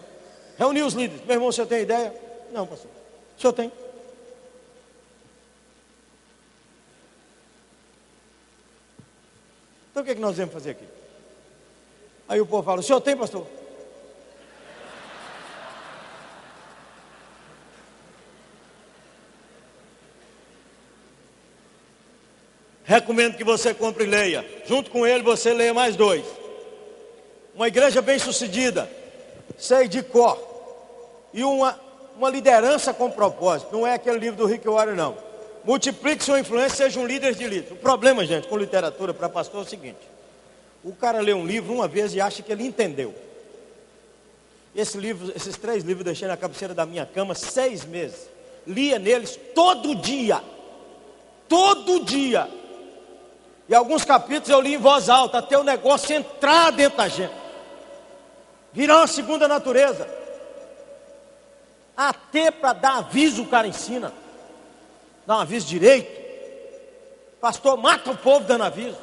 Reunir os líderes. Meu irmão, o senhor tem ideia? Não, pastor. O senhor tem? Então o que é que nós vamos fazer aqui? Aí o povo fala, o senhor tem, pastor? Recomendo que você compre e leia. Junto com ele você leia mais 2. Uma igreja bem sucedida, sei de cor. E uma liderança com propósito. Não é aquele livro do Rick Warren, não. Multiplique sua influência, seja um líder de líder. O problema, gente, com literatura para pastor é o seguinte. O cara lê um livro uma vez e acha que ele entendeu. Esses 3 livros eu deixei na cabeceira da minha cama 6 meses. Lia neles todo dia. Todo dia. E alguns capítulos eu li em voz alta, até o negócio entrar dentro da gente. Virar uma segunda natureza. Até para dar aviso o cara ensina. Dá um aviso direito. Pastor mata o povo dando aviso.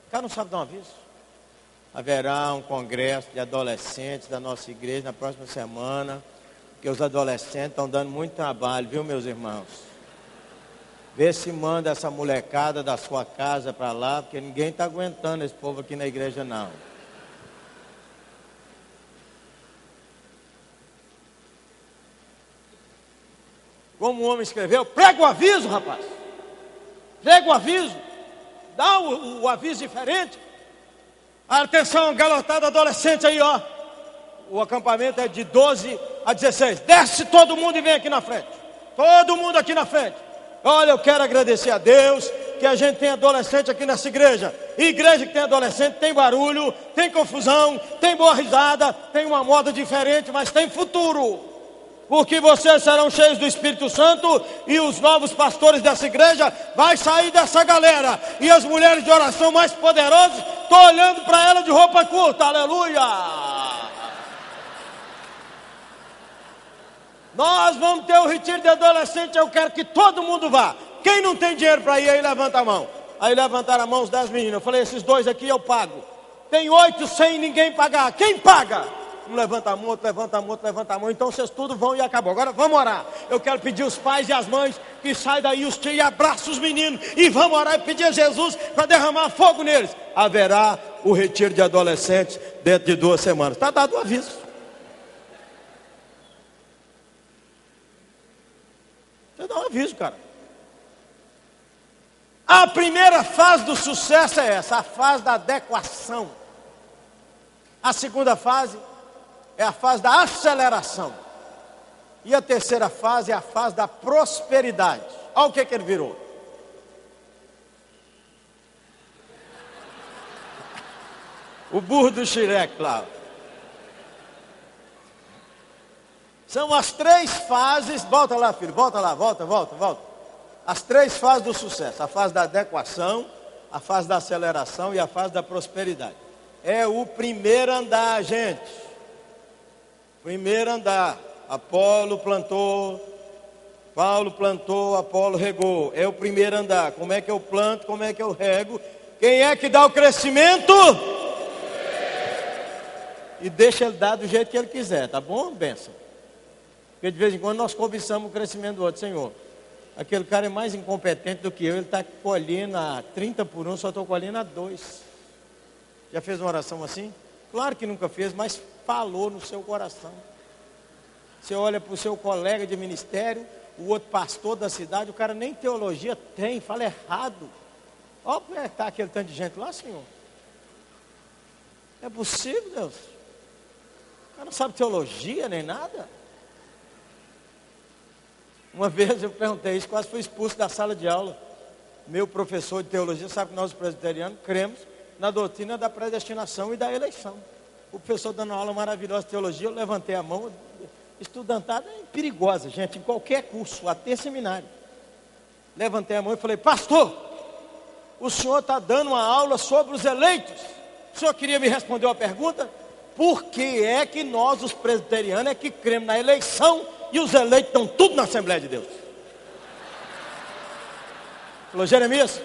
O cara não sabe dar um aviso. Haverá um congresso de adolescentes da nossa igreja na próxima semana. Porque os adolescentes estão dando muito trabalho, viu, meus irmãos? Vê se manda essa molecada da sua casa para lá, porque ninguém está aguentando esse povo aqui na igreja, não. Como o homem escreveu, prega o aviso, rapaz. Prega o aviso. Dá o aviso diferente. Atenção, garotada adolescente aí, ó. O acampamento é de 12 a 16. Desce todo mundo e vem aqui na frente. Todo mundo aqui na frente. Olha, eu quero agradecer a Deus que a gente tem adolescente aqui nessa igreja. Igreja que tem adolescente, tem barulho, tem confusão, tem boa risada, tem uma moda diferente, mas tem futuro. Porque vocês serão cheios do Espírito Santo e os novos pastores dessa igreja vai sair dessa galera. E as mulheres de oração mais poderosas, estou olhando para ela de roupa curta, aleluia! Nós vamos ter o retiro de adolescente, eu quero que todo mundo vá. Quem não tem dinheiro para ir, aí levanta a mão. Aí levantaram a mão os 10 meninos. Eu falei, esses 2 aqui eu pago. Tem 8 sem ninguém pagar. Quem paga? Um levanta a mão, outro levanta a mão, outro levanta a mão. Então vocês tudo vão e acabou. Agora vamos orar. Eu quero pedir os pais e as mães que saem daí, os tios, e abraçam os meninos. E vamos orar e pedir a Jesus para derramar fogo neles. Haverá o retiro de adolescentes dentro de 2 semanas. Está dado o aviso. Você dá um aviso, cara. A primeira fase do sucesso é essa, a fase da adequação. A segunda fase é a fase da aceleração. E a terceira fase é a fase da prosperidade. Olha o que ele virou. O burro do Shrek lá. São as 3 fases, volta lá filho, volta lá, volta. As 3 fases do sucesso, a fase da adequação, a fase da aceleração e a fase da prosperidade. É o primeiro andar, gente. Primeiro andar, Apolo plantou, Paulo plantou, Apolo regou. É o primeiro andar, como é que eu planto, como é que eu rego. Quem é que dá o crescimento? E deixa ele dar do jeito que ele quiser, tá bom? Benção. Porque de vez em quando nós cobiçamos o crescimento do outro. Senhor, aquele cara é mais incompetente do que eu. Ele está colhendo a 30 por 1, só estou colhendo a 2. Já fez uma oração assim? Claro que nunca fez, mas falou no seu coração. Você olha para o seu colega de ministério, o outro pastor da cidade, o cara nem teologia tem, fala errado. Olha como é que está aquele tanto de gente lá, Senhor. É possível, Deus? O cara não sabe teologia nem nada. Uma vez eu perguntei isso, quase fui expulso da sala de aula. Meu professor de teologia sabe que nós os presbiterianos cremos na doutrina da predestinação e da eleição. O professor dando uma aula maravilhosa de teologia, eu levantei a mão. Estudantada é perigosa, gente, em qualquer curso, até seminário. Levantei a mão e falei, pastor, o senhor está dando uma aula sobre os eleitos. O senhor queria me responder uma pergunta? Por que é que nós, os presbiterianos, é que cremos na eleição e os eleitos estão tudo na Assembleia de Deus? Falou, Jeremias,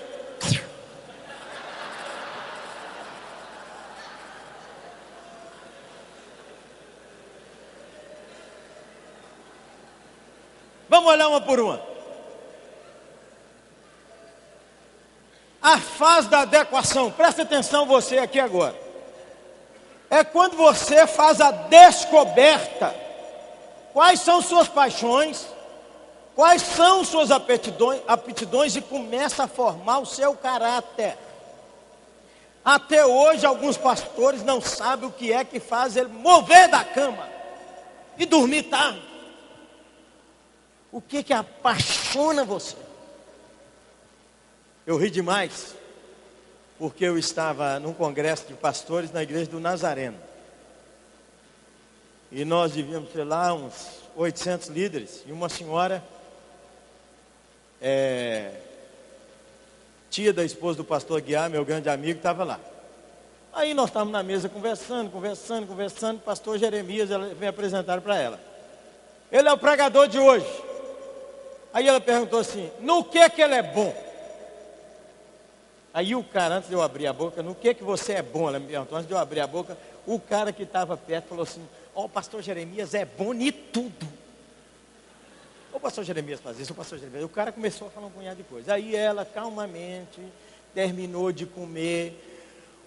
Vamos olhar uma por uma. A fase da adequação, presta atenção você aqui agora. É quando você faz a descoberta. Quais são suas paixões? Quais são suas aptidões e começa a formar o seu caráter. Até hoje alguns pastores não sabem o que é que faz ele mover da cama e dormir tarde. O que apaixona você? Eu ri demais, porque eu estava num congresso de pastores na igreja do Nazareno. E nós devíamos ter lá uns 800 líderes. E uma senhora, tia da esposa do pastor Guiar, meu grande amigo, estava lá. Aí nós estávamos na mesa conversando. O pastor Jeremias veio apresentar para ela. Ele é o pregador de hoje. Aí ela perguntou assim, no que ele é bom? Aí o cara, antes de eu abrir a boca, no que você é bom? Ela me perguntou, antes de eu abrir a boca, o cara que estava perto falou assim, o pastor Jeremias é bom em tudo. O pastor Jeremias faz isso, o pastor Jeremias. O cara começou a falar um punhado de coisa. Aí ela, calmamente, terminou de comer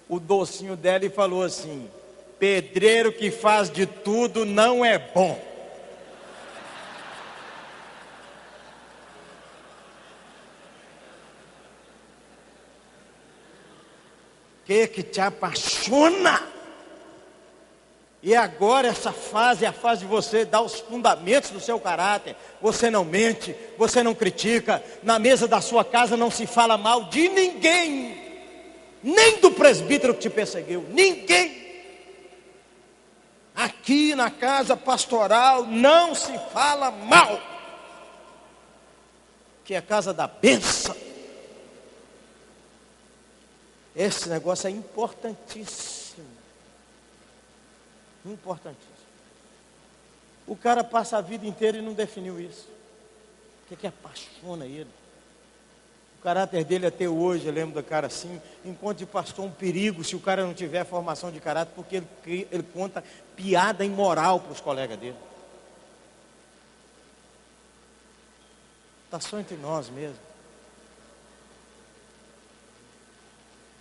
o docinho dela e falou assim, pedreiro que faz de tudo não é bom. O que te apaixona? E agora essa fase é a fase de você dar os fundamentos do seu caráter. Você não mente, você não critica. Na mesa da sua casa não se fala mal de ninguém. Nem do presbítero que te perseguiu. Ninguém. Aqui na casa pastoral não se fala mal. Que é a casa da bênção. Esse negócio é importantíssimo. Importantíssimo. O cara passa a vida inteira e não definiu isso. O que apaixona ele? O caráter dele até hoje, eu lembro do cara assim, enquanto de pastor um perigo se o cara não tiver formação de caráter, porque ele conta piada imoral para os colegas dele. Está só entre nós mesmo.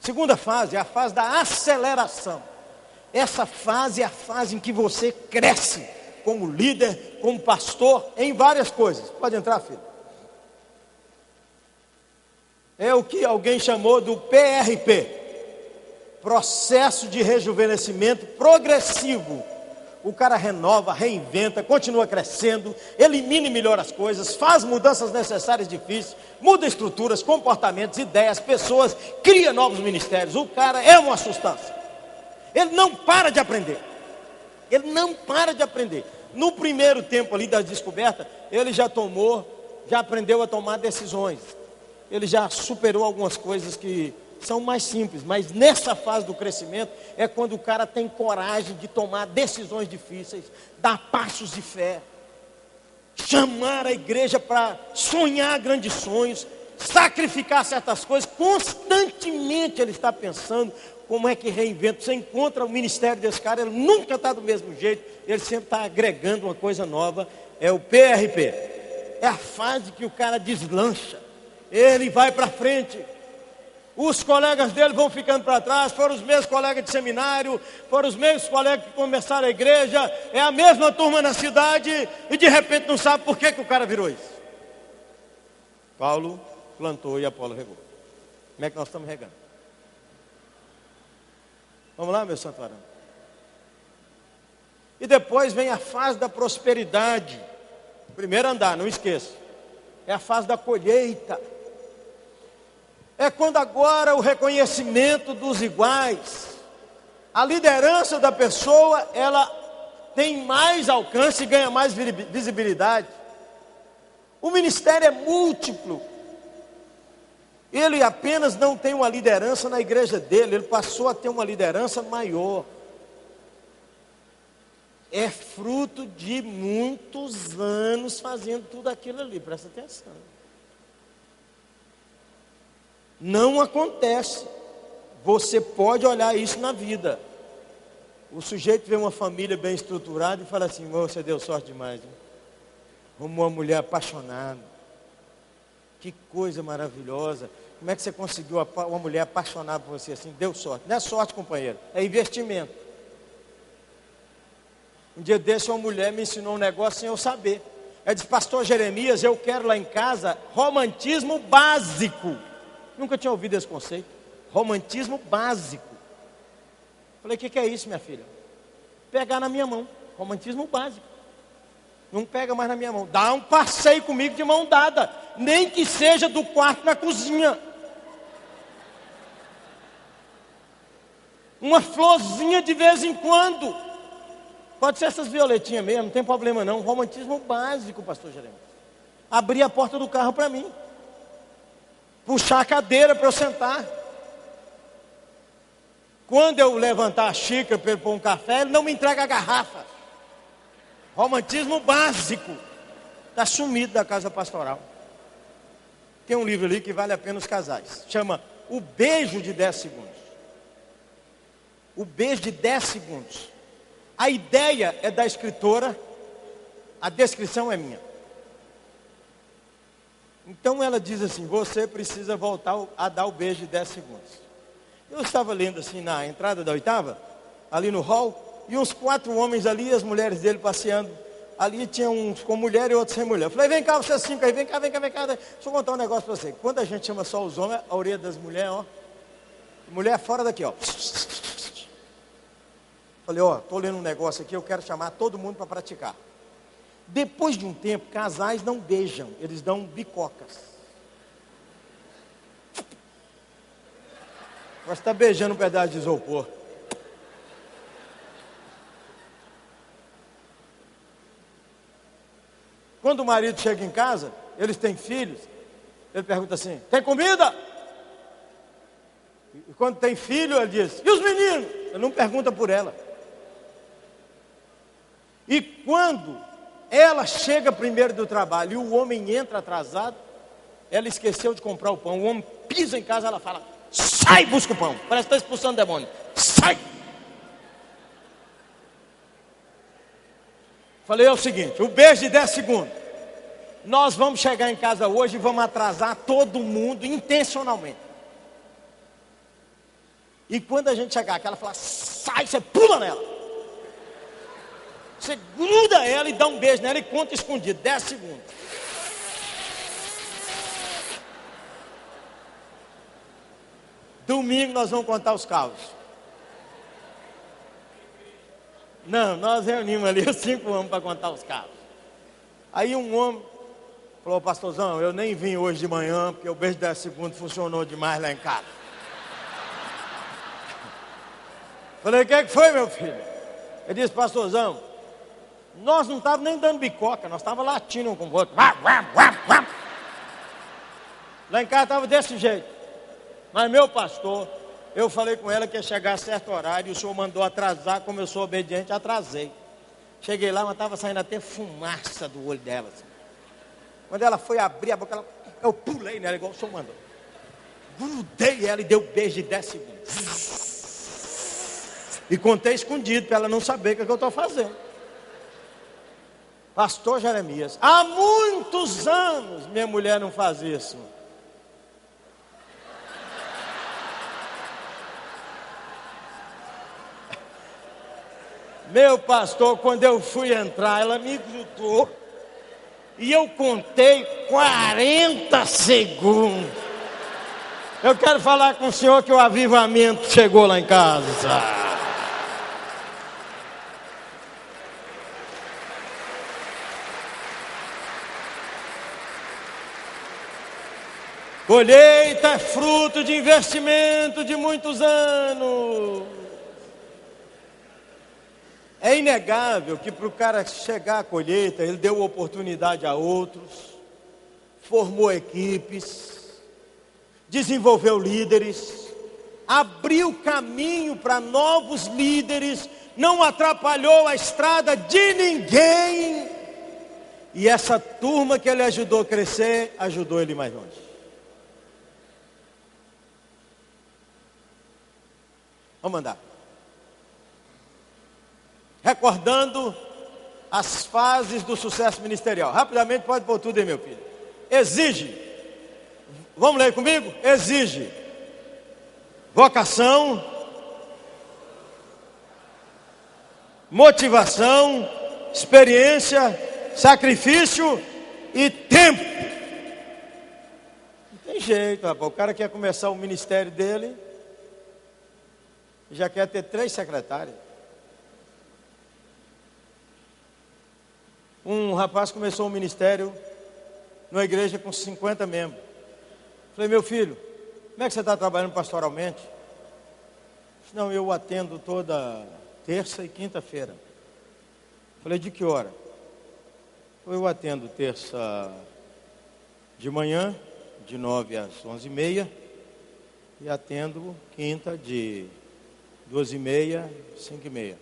Segunda fase é a fase da aceleração. Essa fase é a fase em que você cresce como líder, como pastor, em várias coisas. Pode entrar, filho. É o que alguém chamou do PRP, processo de rejuvenescimento progressivo. O cara renova, reinventa, continua crescendo, elimina e melhora as coisas, faz mudanças necessárias e difíceis, muda estruturas, comportamentos, ideias, pessoas, cria novos ministérios. O cara é uma substância. Ele não para de aprender. Ele não para de aprender. No primeiro tempo ali da descoberta, ele já aprendeu a tomar decisões. Ele já superou algumas coisas que são mais simples. Mas nessa fase do crescimento, é quando o cara tem coragem de tomar decisões difíceis, dar passos de fé, chamar a igreja para sonhar grandes sonhos, sacrificar certas coisas. Constantemente ele está pensando como é que reinventa. Você encontra o ministério desse cara, ele nunca está do mesmo jeito, ele sempre está agregando uma coisa nova. É o PRP. É a fase que o cara deslancha, ele vai para frente. Os colegas dele vão ficando para trás. Foram os mesmos colegas de seminário, foram os mesmos colegas que começaram a igreja, é a mesma turma na cidade, e de repente não sabe por que o cara virou isso. Paulo plantou e Apolo regou. Como é que nós estamos regando? Vamos lá, meu santo varão. E depois vem a fase da prosperidade. Primeiro andar, não esqueça. É a fase da colheita. É quando agora o reconhecimento dos iguais, a liderança da pessoa, ela tem mais alcance e ganha mais visibilidade. O ministério é múltiplo. Ele apenas não tem uma liderança na igreja dele, ele passou a ter uma liderança maior. É fruto de muitos anos fazendo tudo aquilo ali, presta atenção. Não acontece. Você pode olhar isso na vida. O sujeito vê uma família bem estruturada e fala assim: você deu sorte demais, hein? como uma mulher apaixonada. Que coisa maravilhosa. Como é que você conseguiu uma mulher apaixonada por você assim? Deu sorte. Não é sorte, companheiro, é investimento. Um dia desse uma mulher me ensinou um negócio sem eu saber. Ela disse: pastor Jeremias, eu quero lá em casa romantismo básico. Nunca tinha ouvido esse conceito. Romantismo básico. Falei: o que é isso, minha filha? Pegar na minha mão. Romantismo básico. Não pega mais na minha mão. Dá um passeio comigo de mão dada. Nem que seja do quarto na cozinha. Uma florzinha de vez em quando. Pode ser essas violetinhas mesmo, não tem problema não. Romantismo básico, pastor Jeremias. Abrir a porta do carro para mim. Puxar a cadeira para eu sentar. Quando eu levantar a xícara para ele pôr um café, ele não me entrega a garrafa. Romantismo básico. Está sumido da casa pastoral. Tem um livro ali que vale a pena os casais. Chama O Beijo de 10 Segundos. O beijo de 10 segundos. A ideia é da escritora, a descrição é minha. Então ela diz assim: você precisa voltar a dar o beijo de 10 segundos. Eu estava lendo assim na entrada da oitava, ali no hall, e uns 4 homens ali, as mulheres dele passeando. Ali tinha uns com mulher e outros sem mulher. Eu falei: vem cá, vocês 5 aí, vem cá. Deixa eu contar um negócio para você. Quando a gente chama só os homens, a orelha das mulheres, ó. Mulher fora daqui, ó. Falei: ó, estou lendo um negócio aqui, eu quero chamar todo mundo para praticar. Depois de um tempo, casais não beijam, eles dão bicocas. Você está beijando um pedaço de isopor. Quando o marido chega em casa, eles têm filhos, ele pergunta assim: tem comida? E quando tem filho, ele diz: e os meninos? Ele não pergunta por ela. E quando ela chega primeiro do trabalho e o homem entra atrasado, ela esqueceu de comprar o pão. O homem pisa em casa, ela fala: sai, busca o pão. Parece que está expulsando o demônio. Sai! Falei: é o seguinte, o beijo de 10 segundos. Nós vamos chegar em casa hoje e vamos atrasar todo mundo intencionalmente. E quando a gente chegar aqui, ela fala: sai, você pula nela. Você gruda ela e dá um beijo nela e conta escondido, 10 segundos. Domingo nós vamos contar os causos. Não, nós reunimos ali os 5 homens para contar os causos. Aí um homem falou: pastorzão, eu nem vim hoje de manhã, porque o beijo de 10 segundos funcionou demais lá em casa. Falei: o que foi, meu filho? Ele disse: pastorzão, nós não estávamos nem dando bicoca, nós estávamos latindo um com o outro. Lá em casa estava desse jeito. Mas meu pastor, eu falei com ela que ia chegar a certo horário, e o senhor mandou atrasar, como eu sou obediente, atrasei. Cheguei lá, mas estava saindo até fumaça do olho dela. Assim. Quando ela foi abrir a boca, eu pulei nela, igual o senhor mandou. Grudei ela e dei um beijo de 10 segundos. E contei escondido, para ela não saber o que eu estou fazendo. Pastor Jeremias, há muitos anos minha mulher não faz isso. Meu pastor, quando eu fui entrar, ela me grudou e eu contei 40 segundos. Eu quero falar com o senhor que o avivamento chegou lá em casa. Colheita é fruto de investimento de muitos anos. É inegável que para o cara chegar à colheita, ele deu oportunidade a outros, formou equipes, desenvolveu líderes, abriu caminho para novos líderes, não atrapalhou a estrada de ninguém. E essa turma que ele ajudou a crescer, ajudou ele mais longe. Vamos andar. Recordando as fases do sucesso ministerial. Rapidamente, pode pôr tudo aí, meu filho. Exige. Vamos ler comigo? Exige vocação, motivação, experiência, sacrifício e tempo. Não tem jeito, rapaz. O cara quer começar o ministério dele e já quer ter 3 secretários. Um rapaz começou um ministério numa igreja com 50 membros. Falei, meu filho, como é que você está trabalhando pastoralmente? Disse, não, eu atendo toda terça e quinta-feira. Falei, de que hora? Eu atendo terça de manhã, de 9 às 11h30, e atendo quinta de 2h30, 5h30.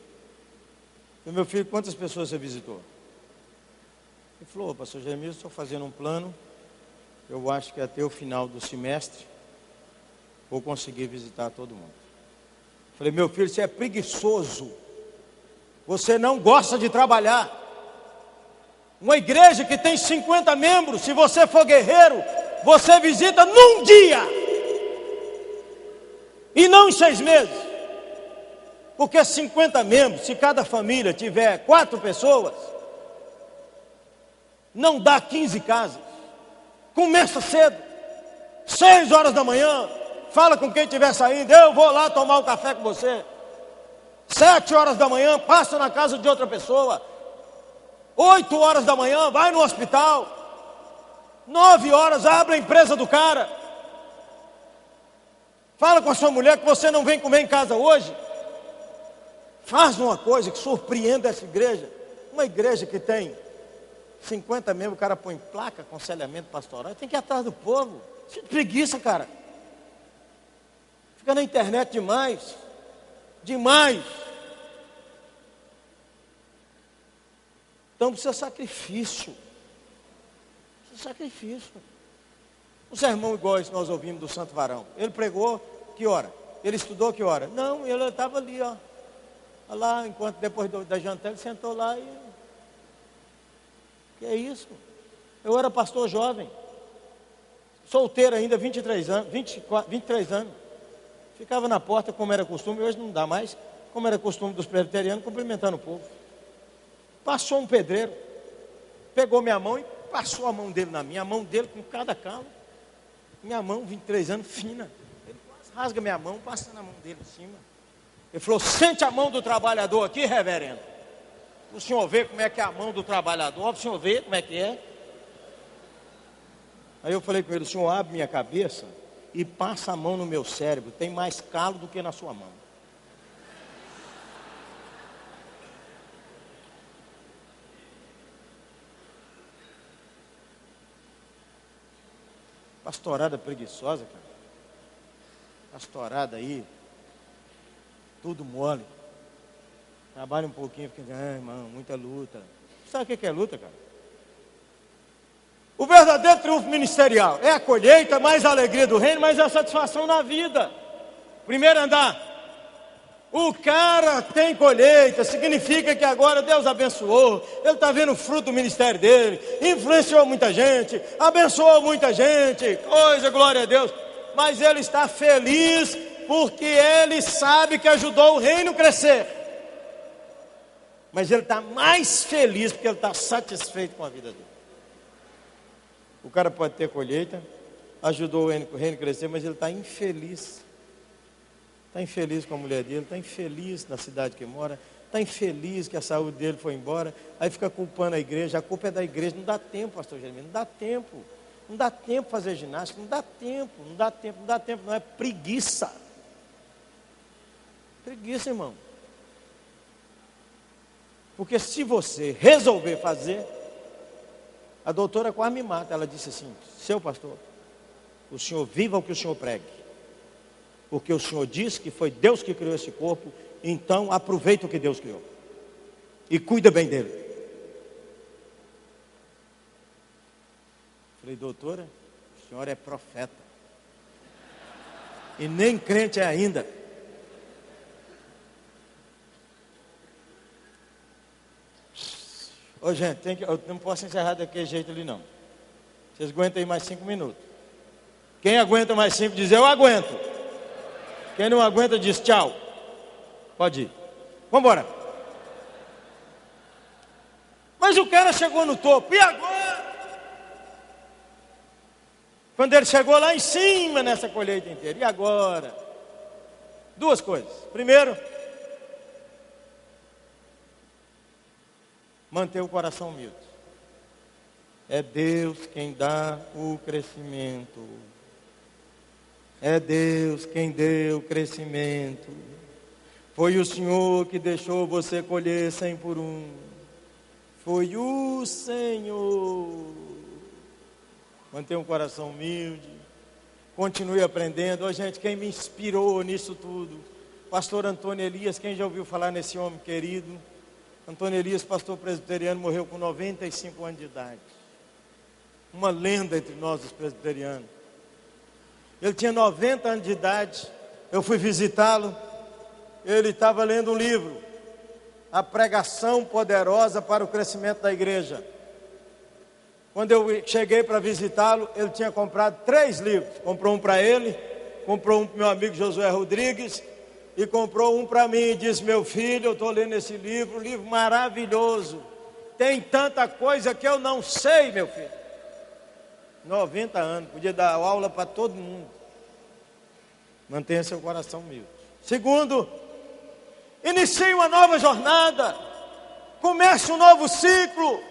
Falei, meu filho, quantas pessoas você visitou? Ele falou, pastor Jeremias, estou fazendo um plano, eu acho que até o final do semestre vou conseguir visitar todo mundo. Falei, meu filho, você é preguiçoso, você não gosta de trabalhar. Uma igreja que tem 50 membros, se você for guerreiro, você visita num dia, e não em 6 meses. Porque 50 membros, se cada família tiver 4 pessoas, não dá 15 casas. Começa cedo, 6 horas da manhã, fala com quem estiver saindo, eu vou lá tomar um café com você. 7 horas da manhã, passa na casa de outra pessoa. 8 horas da manhã, vai no hospital. 9 horas, abre a empresa do cara. Fala com a sua mulher que você não vem comer em casa hoje. Faz uma coisa que surpreenda essa igreja. Uma igreja que tem 50 membros, o cara põe placa, aconselhamento pastoral, tem que ir atrás do povo. Isso é preguiça, cara. Fica na internet demais. Demais. Então precisa sacrifício. Precisa sacrifício. Um sermão igual esse que nós ouvimos do Santo Varão. Ele pregou que hora? Ele estudou que hora? Não, ele estava ali, ó. Lá, enquanto depois da janta, ele sentou lá e... Que é isso? Eu era pastor jovem. Solteiro ainda, 23 anos. Ficava na porta, como era costume, hoje não dá mais, como era costume dos presbiterianos, cumprimentando o povo. Passou um pedreiro, pegou minha mão e passou a mão dele na minha, a mão dele com cada calo. Minha mão, 23 anos, fina. Ele rasga minha mão, passa na mão dele em cima. Ele falou, sente a mão do trabalhador aqui, reverendo. O senhor vê como é que é a mão do trabalhador, o senhor vê como é que é. Aí eu falei com ele, o senhor abre minha cabeça e passa a mão no meu cérebro, tem mais calo do que na sua mão. Pastorada preguiçosa, cara. Pastorada aí, tudo mole. Trabalha um pouquinho, fica dizendo, irmão, muita luta. Sabe o que é luta, cara? O verdadeiro triunfo ministerial é a colheita, mais a alegria do reino, mais a satisfação na vida. Primeiro andar. O cara tem colheita, significa que agora Deus abençoou, ele está vendo o fruto do ministério dele, influenciou muita gente, abençoou muita gente, coisa, glória a Deus. Mas ele está feliz porque ele sabe que ajudou o reino a crescer. Mas ele está mais feliz porque ele está satisfeito com a vida dele. O cara pode ter colheita, ajudou o reino a crescer, mas ele está infeliz. Está infeliz com a mulher dele, está infeliz na cidade que mora, está infeliz que a saúde dele foi embora, aí fica culpando a igreja, a culpa é da igreja. Não dá tempo, pastor Jeremias, não dá tempo. Não dá tempo fazer ginástica, não dá tempo, não é preguiça. Preguiça, irmão. Porque se você resolver fazer, a doutora quase me mata. Ela disse assim, seu pastor, o senhor viva o que o senhor pregue. Porque o senhor disse que foi Deus que criou esse corpo, então aproveita o que Deus criou. E cuida bem dele. Falei, doutora, a senhora é profeta. E nem crente é ainda. Ô gente, eu não posso encerrar daquele jeito ali não. Vocês aguentam aí mais 5 minutos. Quem aguenta mais 5 diz eu aguento. Quem não aguenta diz tchau. Pode ir. Vamos embora. Mas o cara chegou no topo. E agora? Quando ele chegou lá em cima nessa colheita inteira. E agora? 2 coisas. Primeiro, manter o coração humilde. É Deus quem dá o crescimento. É Deus quem deu o crescimento. Foi o Senhor que deixou você colher 100 por 1. Foi o Senhor. Mantenha um coração humilde. Continue aprendendo. Ó, gente, quem me inspirou nisso tudo? Pastor Antônio Elias. Quem já ouviu falar nesse homem querido? Antônio Elias, pastor presbiteriano, morreu com 95 anos de idade. Uma lenda entre nós, os presbiterianos. Ele tinha 90 anos de idade. Eu fui visitá-lo. Ele estava lendo um livro, A Pregação Poderosa para o Crescimento da Igreja. Quando eu cheguei para visitá-lo, ele tinha comprado 3 livros. Comprou um para ele, comprou um para o meu amigo Josué Rodrigues e comprou um para mim. E disse: meu filho, eu estou lendo esse livro, um livro maravilhoso. Tem tanta coisa que eu não sei, meu filho. 90 anos, podia dar aula para todo mundo. Mantenha seu coração humilde. Segundo, inicie uma nova jornada. Comece um novo ciclo.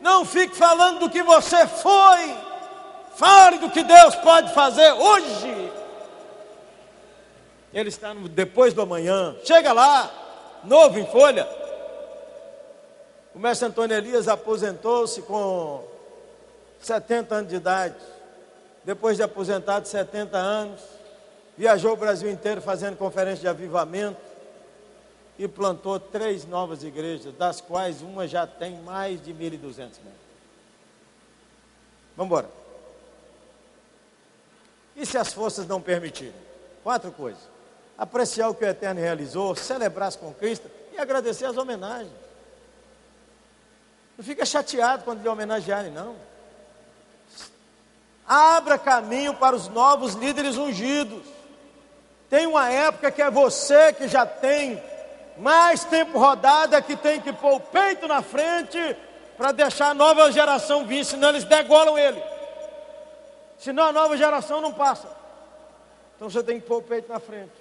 Não fique falando do que você foi. Fale do que Deus pode fazer hoje. Ele está depois do amanhã. Chega lá, novo em folha. O mestre Antônio Elias aposentou-se com 70 anos de idade. Depois de aposentado, 70 anos, viajou o Brasil inteiro fazendo conferência de avivamento e plantou 3 novas igrejas, das quais uma já tem mais de 1.200 membros. Vamos embora. E se as forças não permitirem? 4 coisas. Apreciar o que o Eterno realizou, celebrar as conquistas e agradecer as homenagens. Não fica chateado quando lhe homenagearem, não. Abra caminho para os novos líderes ungidos. Tem uma época que é você que já tem mais tempo rodado, é que tem que pôr o peito na frente para deixar a nova geração vir, senão eles degolam ele. Senão a nova geração não passa. Então você tem que pôr o peito na frente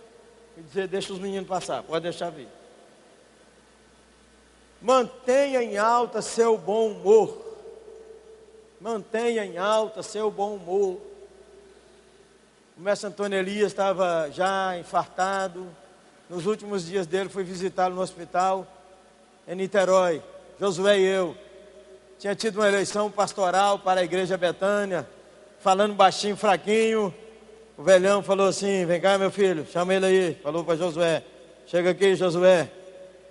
e dizer: deixa os meninos passar, pode deixar vir. Mantenha em alta seu bom humor. Mantenha em alta seu bom humor. O mestre Antônio Elias estava já infartado. Nos últimos dias dele, fui visitá-lo no hospital em Niterói. Josué e eu. Tinha tido uma eleição pastoral para a igreja Betânia. Falando baixinho, fraquinho. O velhão falou assim: vem cá, meu filho, chama ele aí. Falou para Josué: chega aqui, Josué.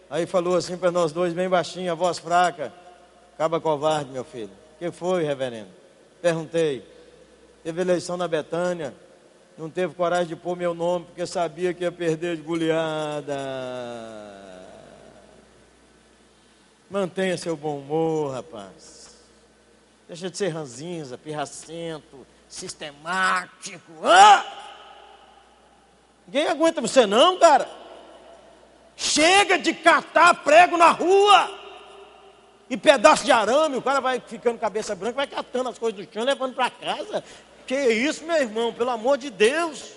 Aí falou assim para nós dois, bem baixinho, a voz fraca: acaba covarde, meu filho. O que foi, reverendo? Perguntei. Teve eleição na Betânia, não teve coragem de pôr meu nome, porque sabia que ia perder de goleada. Mantenha seu bom humor, rapaz. Deixa de ser ranzinza, pirracento, sistemático. Ninguém aguenta você não, cara. Chega de catar prego na rua e pedaço de arame. O cara vai ficando cabeça branca, vai catando as coisas do chão, levando para casa. Que isso, meu irmão, pelo amor de Deus.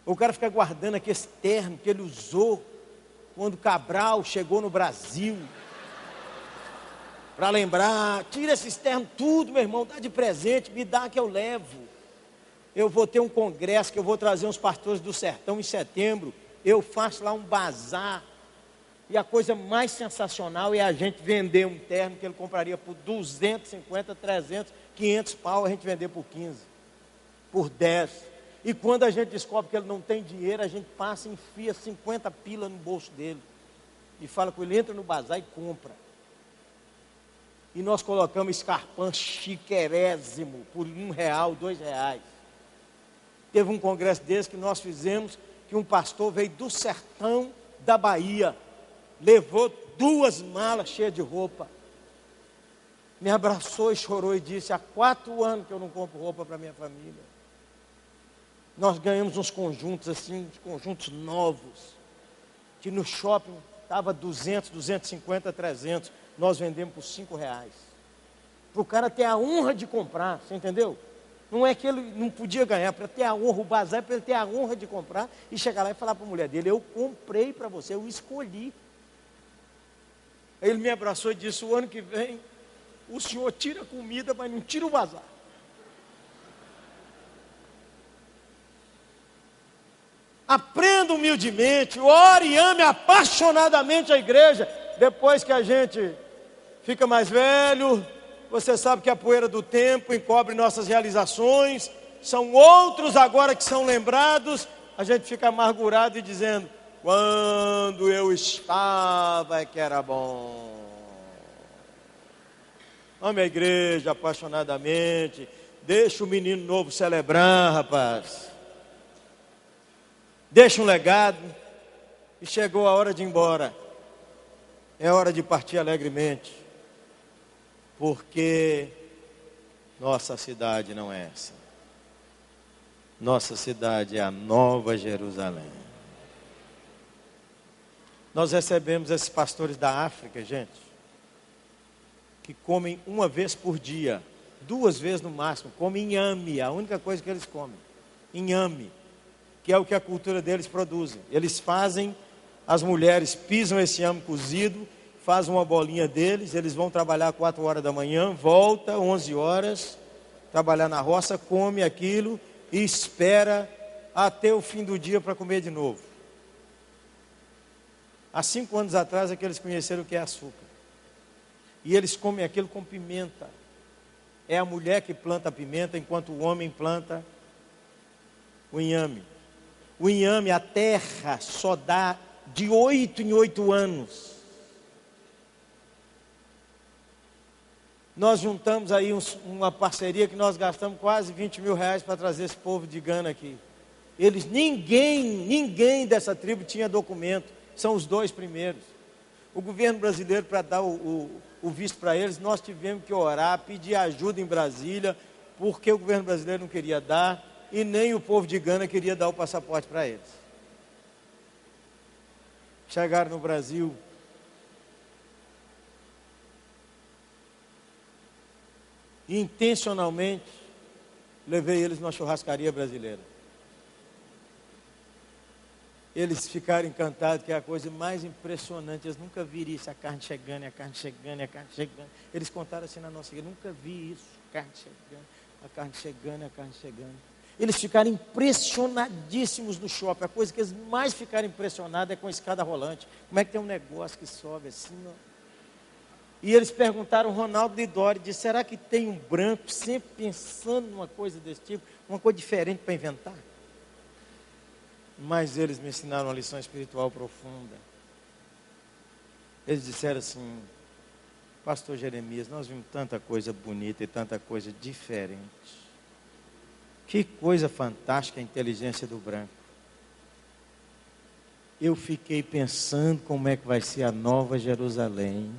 O cara fica guardando aquele terno que ele usou quando Cabral chegou no Brasil, para lembrar. Tira esse terno tudo, meu irmão, dá de presente, me dá que eu levo. Eu vou ter um congresso que eu vou trazer uns pastores do sertão em setembro. Eu faço lá um bazar. E a coisa mais sensacional é a gente vender um terno que ele compraria por 250, 300, 500 pau, a gente vender por 15, por 10. E quando a gente descobre que ele não tem dinheiro, a gente passa e enfia 50 pila no bolso dele. E fala com ele: entra no bazar e compra. E nós colocamos escarpão chiquerésimo por R$1, R$2. Teve um congresso desse que nós fizemos, que um pastor veio do sertão da Bahia, levou 2 malas cheias de roupa, me abraçou e chorou e disse: há 4 anos que eu não compro roupa para minha família. Nós ganhamos uns conjuntos assim, uns conjuntos novos, que no shopping estava 200, 250, 300, nós vendemos por R$5. Para o cara ter a honra de comprar, você entendeu? Não é que ele não podia ganhar, para ter a honra, o bazar é para ele ter a honra de comprar e chegar lá e falar para a mulher dele: eu comprei para você, eu escolhi. Aí ele me abraçou e disse: o ano que vem, o senhor tira a comida, mas não tira o bazar. Aprenda humildemente, ore e ame apaixonadamente a igreja. Depois que a gente fica mais velho, você sabe que a poeira do tempo encobre nossas realizações. São outros agora que são lembrados. A gente fica amargurado e dizendo: quando eu estava é que era bom. Ame a igreja apaixonadamente. Deixa o menino novo celebrar, rapaz. Deixa um legado. E chegou a hora de ir embora. É hora de partir alegremente. Porque nossa cidade não é essa. Nossa cidade é a Nova Jerusalém. Nós recebemos esses pastores da África, gente, que comem 1 vez por dia, 2 vezes no máximo, comem inhame, a única coisa que eles comem, inhame, que é o que a cultura deles produz. Eles fazem, as mulheres pisam esse inhame cozido, fazem uma bolinha deles, eles vão trabalhar 4 horas da manhã, volta 11 horas, trabalhar na roça, come aquilo e espera até o fim do dia para comer de novo. Há 5 anos atrás é que eles conheceram o que é açúcar. E eles comem aquilo com pimenta. É a mulher que planta a pimenta, enquanto o homem planta o inhame. O inhame, a terra, só dá de 8 em 8 anos. Nós juntamos aí uma parceria que nós gastamos quase R$20 mil para trazer esse povo de Gana aqui. Ninguém dessa tribo tinha documento. São os 2 primeiros. O governo brasileiro, para dar o visto para eles, nós tivemos que orar, pedir ajuda em Brasília, porque o governo brasileiro não queria dar, e nem o povo de Gana queria dar o passaporte para eles. Chegaram no Brasil, e intencionalmente levei eles numa churrascaria brasileira. Eles ficaram encantados, que é a coisa mais impressionante. Eles nunca viram isso, a carne chegando, a carne chegando, a carne chegando. Eles contaram assim na nossa igreja: nunca vi isso, a carne chegando, a carne chegando, a carne chegando. Eles ficaram impressionadíssimos no shopping. A coisa que eles mais ficaram impressionados é com a escada rolante. Como é que tem um negócio que sobe assim, ó. E eles perguntaram ao Ronaldo Lidori, disse: será que tem um branco sempre pensando numa coisa desse tipo, uma coisa diferente para inventar? Mas eles me ensinaram uma lição espiritual profunda. Eles disseram assim: pastor Jeremias, nós vimos tanta coisa bonita e tanta coisa diferente. Que coisa fantástica a inteligência do branco. Eu fiquei pensando como é que vai ser a Nova Jerusalém,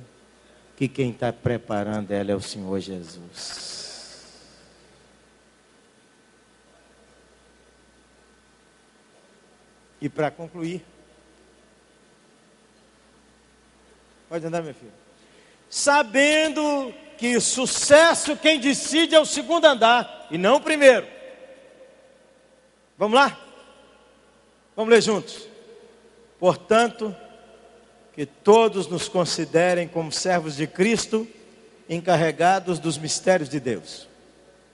que quem está preparando ela é o Senhor Jesus. E para concluir, pode andar, meu filho. Sabendo que sucesso quem decide é o segundo andar e não o primeiro. Vamos lá? Vamos ler juntos. Portanto, que todos nos considerem como servos de Cristo, encarregados dos mistérios de Deus.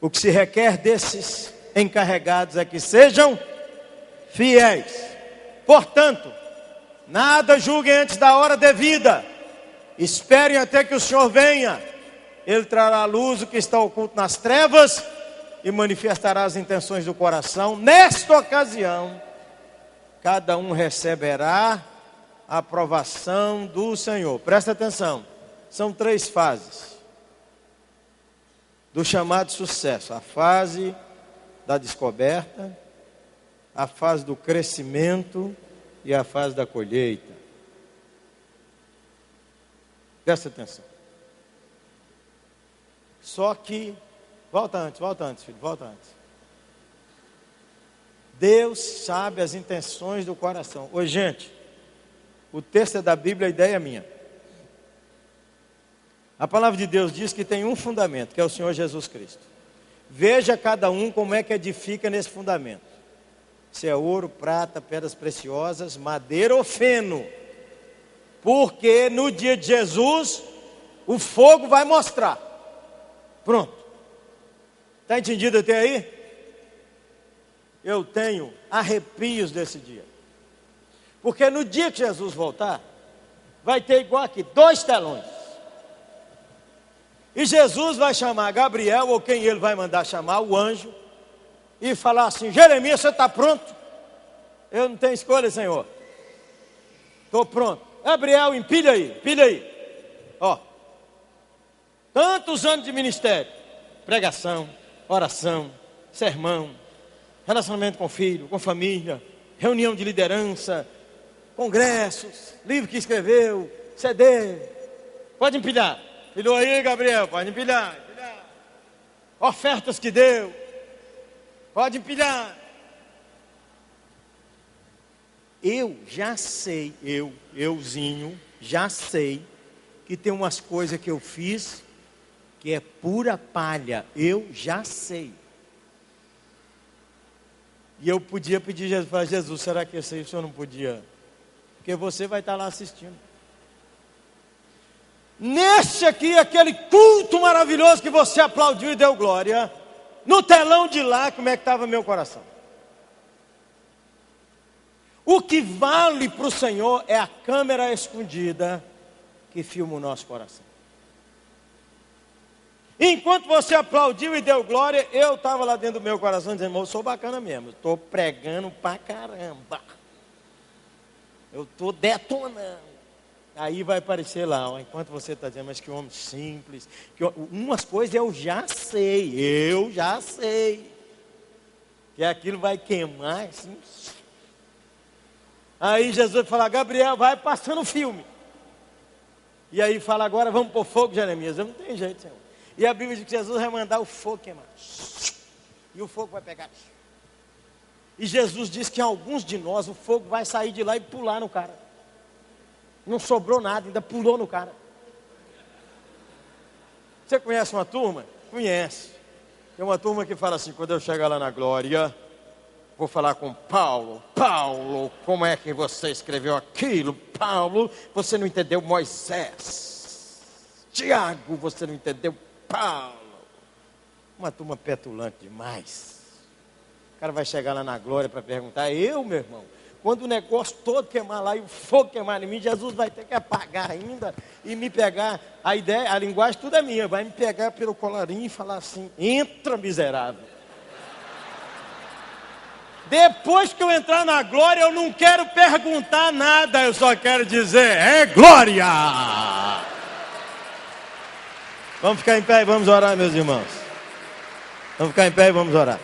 O que se requer desses encarregados é que sejam fiéis. Portanto, nada julguem antes da hora devida. Esperem até que o Senhor venha. Ele trará à luz o que está oculto nas trevas e manifestará as intenções do coração. Nesta ocasião, cada um receberá a aprovação do Senhor. Presta atenção. São 3 fases do chamado sucesso: a fase da descoberta, a fase do crescimento e a fase da colheita. Presta atenção. Só que, volta antes, filho, volta antes. Deus sabe as intenções do coração. Oi, gente, o texto é da Bíblia, a ideia é minha. A palavra de Deus diz que tem um fundamento, que é o Senhor Jesus Cristo. Veja cada um como é que edifica nesse fundamento. Se é ouro, prata, pedras preciosas, madeira ou feno. Porque no dia de Jesus, o fogo vai mostrar. Pronto. Está entendido até aí? Eu tenho arrepios desse dia. Porque no dia que Jesus voltar, vai ter igual aqui, 2 telões. E Jesus vai chamar Gabriel, ou quem ele vai mandar chamar, o anjo, e falar assim: Jeremias, você está pronto? Eu não tenho escolha, Senhor. Estou pronto. Gabriel, empilha aí. Ó, tantos anos de ministério, pregação, oração, sermão, relacionamento com filho, com família, reunião de liderança, congressos, livro que escreveu, CD. Pode empilhar. Empilhou aí, Gabriel, pode empilhar. Ofertas que deu, pode empilhar. Eu já sei, euzinho, já sei que tem umas coisas que eu fiz que é pura palha. Eu já sei. E eu podia pedir para Jesus, será que esse aí o senhor não podia? Porque você vai estar lá assistindo. Neste aqui, aquele culto maravilhoso que você aplaudiu e deu glória, no telão de lá, como é que estava meu coração? O que vale para o Senhor é a câmera escondida que filma o nosso coração. Enquanto você aplaudiu e deu glória, eu estava lá dentro do meu coração dizendo: irmão, eu sou bacana mesmo, estou pregando pra caramba, eu estou detonando. Aí vai aparecer lá, ó, enquanto você está dizendo: mas que homem simples, umas coisas eu já sei, que aquilo vai queimar assim. Aí Jesus fala: Gabriel, vai passando o filme. E aí fala: agora vamos pôr fogo, Jeremias. Eu não tenho jeito, Senhor. E a Bíblia diz que Jesus vai mandar o fogo queimar. E o fogo vai pegar. E Jesus diz que alguns de nós, o fogo vai sair de lá e pular no cara. Não sobrou nada, ainda pulou no cara. Você conhece uma turma? Conhece. Tem uma turma que fala assim: quando eu chegar lá na glória, vou falar com Paulo. Paulo, como é que você escreveu aquilo? Paulo, você não entendeu Moisés. Tiago, você não entendeu Paulo. Uma turma petulante demais. O cara vai chegar lá na glória para perguntar: eu, meu irmão, quando o negócio todo queimar lá e o fogo queimar em mim, Jesus vai ter que apagar ainda e me pegar. A ideia, a linguagem tudo é minha. Vai me pegar pelo colarinho e falar assim: entra, miserável. Depois que eu entrar na glória, eu não quero perguntar nada, eu só quero dizer: é glória! Vamos ficar em pé e vamos orar, meus irmãos. Vamos ficar em pé e vamos orar.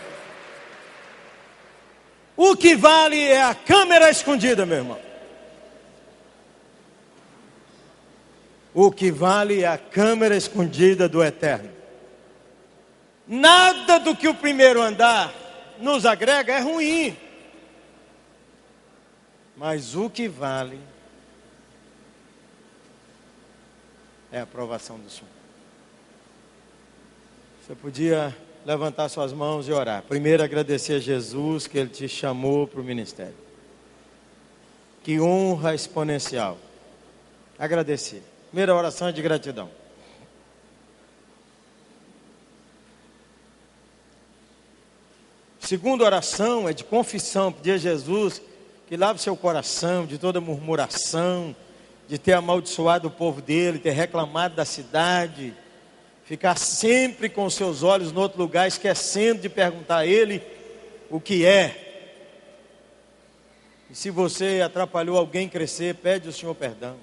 O que vale é a câmera escondida, meu irmão. O que vale é a câmera escondida do eterno. Nada do que o primeiro andar nos agrega é ruim. Mas o que vale é a aprovação do Senhor. Você podia levantar suas mãos e orar. Primeiro, agradecer a Jesus que Ele te chamou para o ministério. Que honra exponencial. Agradecer. Primeira oração é de gratidão. Segunda oração é de confissão. Pedir a Jesus que lave seu coração de toda murmuração, de ter amaldiçoado o povo dele, ter reclamado da cidade, ficar sempre com seus olhos no outro lugar, esquecendo de perguntar a Ele o que é. E se você atrapalhou alguém crescer, pede ao Senhor perdão.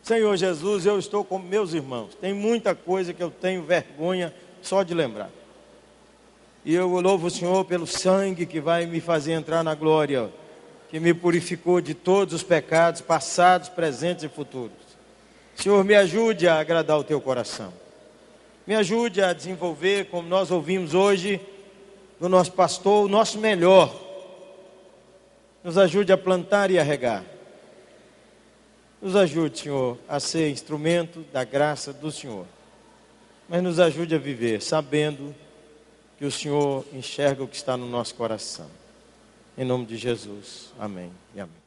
Senhor Jesus, eu estou com meus irmãos. Tem muita coisa que eu tenho vergonha só de lembrar. E eu louvo o Senhor pelo sangue que vai me fazer entrar na glória, que me purificou de todos os pecados, passados, presentes e futuros. Senhor, me ajude a agradar o teu coração. Me ajude a desenvolver, como nós ouvimos hoje, do nosso pastor, o nosso melhor. Nos ajude a plantar e a regar. Nos ajude, Senhor, a ser instrumento da graça do Senhor. Mas nos ajude a viver, sabendo que o Senhor enxerga o que está no nosso coração. Em nome de Jesus. Amém e amém.